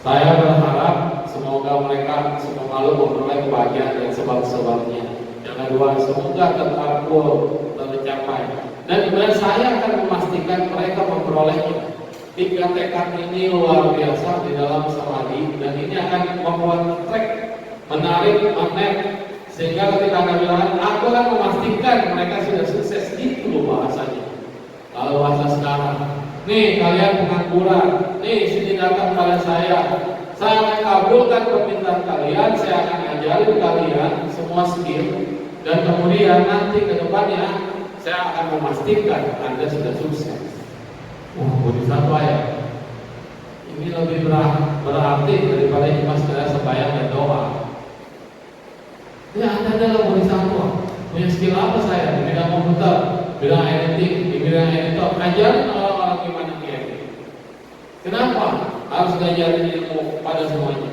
saya berharap semoga mereka semua malu memperoleh kebahagiaan dan sebab-sebabnya. Yang kedua, semoga tercapai. Dan kemudian saya akan memastikan mereka memperolehnya. 3 tekad ini luar biasa di dalam samadhi, dan ini akan membuat track, menarik, magnet, sehingga ketika Anda bilang, aku akan memastikan mereka sudah sukses, itu loh bahasanya. Kalau bahasa sekarang, nih kalian pengangguran, nih sini datang pada saya akan kabulkan permintaan kalian, saya akan ajarin kalian semua skill, dan kemudian nanti ke depannya saya akan memastikan Anda sudah sukses. Bodhisattva ya. Ini lebih berarti daripada cuma sekedar sembahyang dan doa. Ya, Anda adalah bodhisattva. Punya skill apa saya? Di bidang komputer, bidang editing, di bidang editor. Ajarin orang-orang gimana editing. Kenapa harus ngajarin ilmu pada semuanya?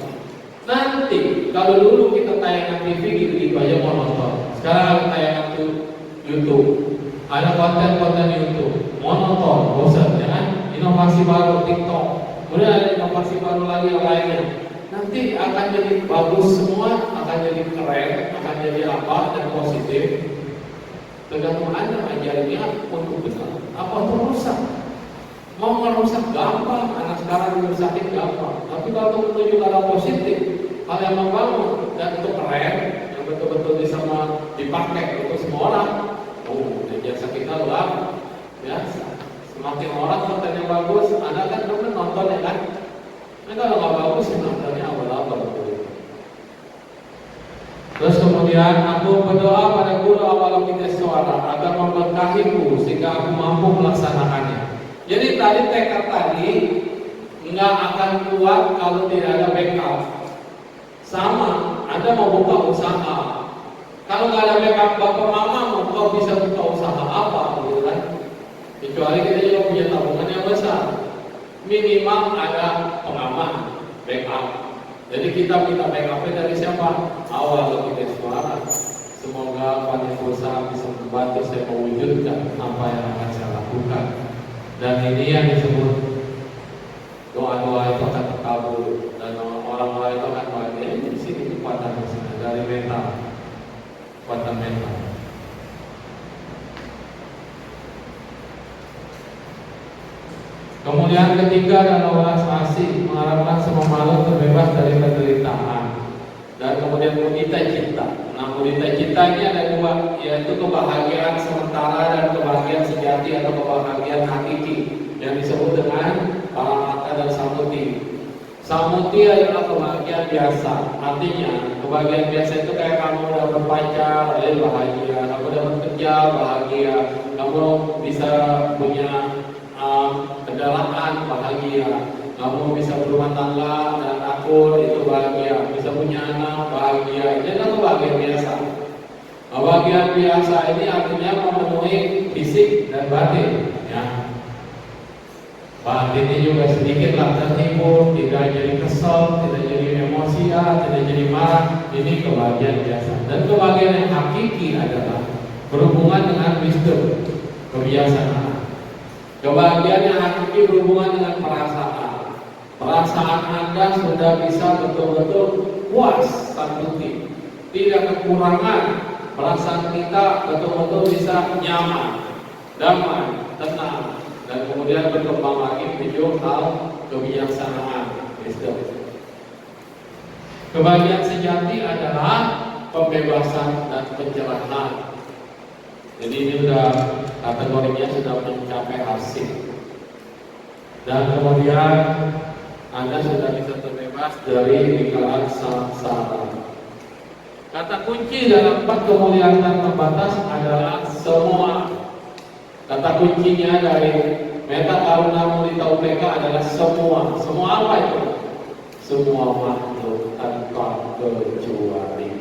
Nanti kalau dulu kita tayangan TV gitu aja mau nonton. Sekarang tayangan YouTube. Ada konten-konten YouTube, mau nonton, bosan, ya kan? Inovasi baru TikTok, kemudian ada inovasi baru lagi yang lainnya. Nanti akan jadi bagus semua, akan jadi keren, akan jadi apa dan positif. Tergantung Anda ajarinnya untuk benar, apa untuk rusak. Mau merusak gampang, anak sekarang dirusakin gampang. Tapi kalau menuju ke arah positif, hal yang membangun dan untuk keren, yang betul-betul bisa dipakai untuk semua orang. Jasa kita luar biasa. Semakin orang kontennya bagus, Anda kan benar nonton ya kan? Nah, kalau nggak bagus, nontonnya abal-abal. Terus kemudian aku berdoa pada Guru Avalokitesvara agar memberkahiku sehingga aku mampu melaksanakannya. Jadi tadi tekad tadi nggak akan kuat kalau tidak ada backup. Sama, Anda mau buka usaha. Kalau nggak ada backup bapak mama, kau bisa buka usaha apa, gitu kan? Kecuali kita juga punya tabungan yang besar. Minimal ada pengaman, backup. Jadi kita minta backupnya dari siapa? Avalokitesvara. Semoga Panipulsa bisa membantu saya mewujudkan apa yang akan saya lakukan. Dan ini yang disebut doa-doa itu akan terkabul dan orang-orang itu akan bahagia. Ini di sini kekuatan dari mental. Kekuatan mental. Kemudian ketiga adalah welas asih, mengharapkan semua makhluk terbebas dari penderitaan. Dan kemudian mudita cita. Nah, mudita cita ini ada dua, yaitu kebahagiaan sementara dan kebahagiaan sejati atau kebahagiaan hakiki yang disebut dengan paramata dan samuti. Samuti adalah kebahagiaan biasa. Artinya kebahagiaan biasa itu kayak kamu udah berpacar, bahagia. Kamu udah bekerja, bahagia. Kamu bisa punya kendaraan, bahagia. Kamu bisa berumah tangga dan akur, itu bahagia. Bisa punya anak, bahagia. Ini adalah kebahagiaan biasa. Kebahagiaan biasa ini artinya memenuhi fisik dan batin. Ya. Batinnya juga sedikitlah terhibur, tidak jadi kesel, tidak jadi emosian, tidak jadi marah. Ini kebahagiaan biasa. Dan kebahagiaan yang hakiki adalah berhubungan dengan wisdom, kebiasaan. Kebahagiaan yang hakiki berhubungan dengan perasaan. Perasaan Anda sudah bisa betul-betul puas santuti, tidak kekurangan. Perasaan kita betul-betul bisa nyaman, damai, tenang, dan kemudian berkembang lagi menuju hal kebijaksanaan. Kebahagiaan sejati adalah pembebasan dan pencerahan. Jadi ini sudah kategorinya sudah mencapai hasil. Dan kemudian Anda sudah bisa terbebas dari lingkaran samsara. Kata kunci dalam 4 kemuliaan dan terbatas adalah semua. Kata kuncinya dari Meta Karuna Mudita UPK adalah semua. Semua apa itu? Semua makhluk tanpa kecuali.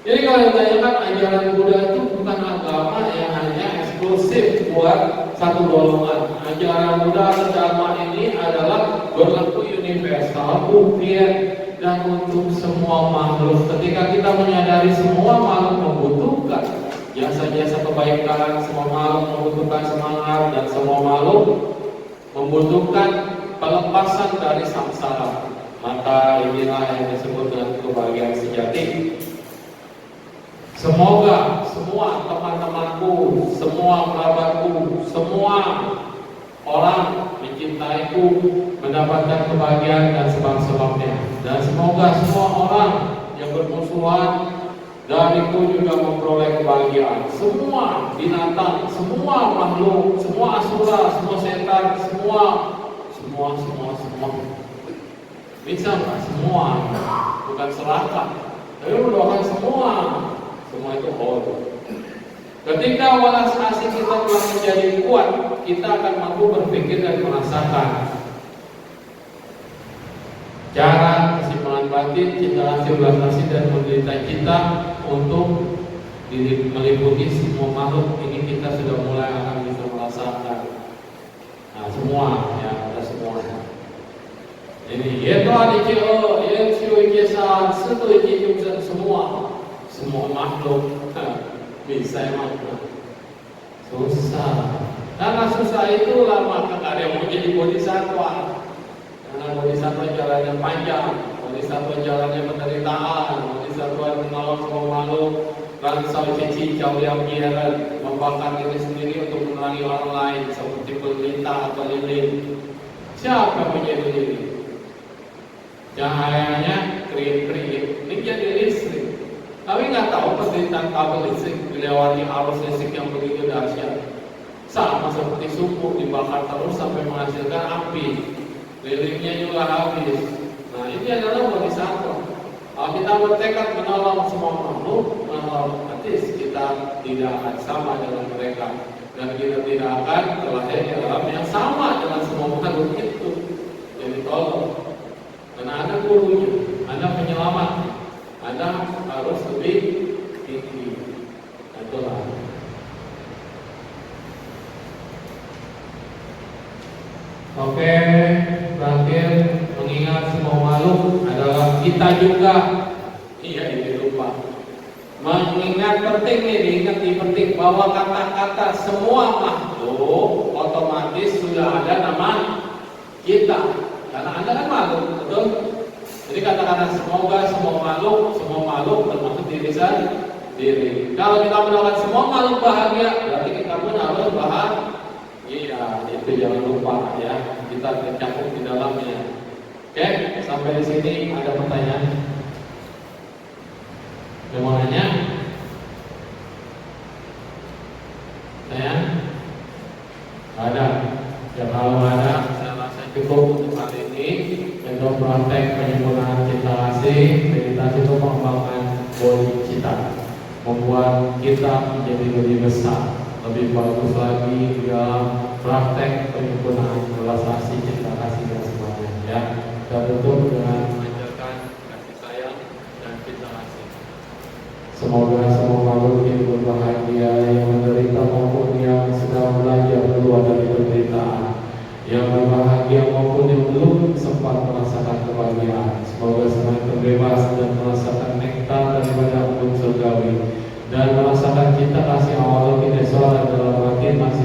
Jadi kalau ditanyakan ajaran Buddha itu bukan agama yang hanya eksklusif buat satu golongan. Ajaran Buddha atau Dharma ini adalah berlaku universal, umum dan untuk semua makhluk. Ketika kita menyadari semua makhluk membutuhkan jasa-jasa kebaikan, semua makhluk membutuhkan semangat, dan semua makhluk membutuhkan pelepasan dari samsara, maka inilah yang disebut dengan kebahagiaan sejati. Semoga semua teman-temanku, semua kerabatku, semua orang mencintaiku mendapatkan kebahagiaan dan sebab-sebabnya. Dan semoga semua orang yang bermusuhan dariku juga memperoleh kebahagiaan. Semua binatang, semua makhluk, semua asura, semua setan, semua. Bisa nggak? Semua, bukan serahkan. Tapi mendoakan semua. Semua itu whole. Ketika walas asih kita telah menjadi kuat, kita akan mampu berpikir dan merasakan cara kesimpulan batin, cinta kasih, belas kasih, dan menderita kita untuk meliputi semua makhluk ini. Kita sudah mulai akan bisa merasakan. Nah, semua ya, ada semua. Ini yeto adicio, yetsio ikesan, seto ikijungsan, semua makhluk bisa emang susah. Karena susah itulah maka ada yang mau jadi bodhisattva. Karena bodhisattva jalannya panjang, bodhisattva jalannya penderitaan, bodhisattva menolong semua makhluk, ransau cicau yang biaran, membakar diri sendiri untuk menerangi orang lain seperti pelita atau lilin. Siapa menjadi lilin? Cahayanya kriik-kriik, ini jadi listrik. Tapi nggak tahu penderitaan kabel listrik dilewati arus listrik yang begitu dahsyat. Sama seperti suku dibakar terus sampai menghasilkan api. Lilinnya juga habis. Nah, ini adalah bodhisattva. Kalau kita bertekad menolong semua makhluk, otomatis kita tidak akan sama dengan mereka, dan kita tidak akan terlahir di alam yang sama dengan semua makhluk itu. Jadi tolong. Karena ada gurunya, ada penyelamatnya, ada harus lebih tinggi. Itulah. Oke, terakhir mengingat semua makhluk adalah kita juga. Iya, ini lupa. Mengingat penting nih, diingat di penting bahwa kata-kata semua makhluk otomatis sudah ada nama kita. Karena Anda kan makhluk, betul? Jadi kata-kata semoga semua makhluk termasuk diri sendiri. Kalau kita mendoakan semua makhluk bahagia, berarti kita pun harus bahagia. Iya, itu jangan lupa ya. Kita tercakup di dalamnya. Oke, sampai di sini ada pertanyaan? Ada mau nanya? Saya? Ada. Ya kalau ada, saya rasa cukup untuk hari ini. Untuk praktek penyempurnaan cinta kasih, meditasi untuk pengembangan bodi cita, membuat kita menjadi lebih besar, lebih bagus lagi di dalam praktek penyempurnaan belas kasih, cinta kasih dan semuanya. Ya, kita tutup dengan mengajarkan kasih sayang dan cinta kasih. Semoga semua makhluk hidup berbahagia, yang menderita maupun yang sedang belajar keluar dari penderitaan, yang berbahagia maupun yang belum sempat merasakan kebahagiaan. Semoga semuanya terbebas dan merasakan nektar daripada hukum surgawi, dan merasakan cinta kasih awal kita dalam hati masih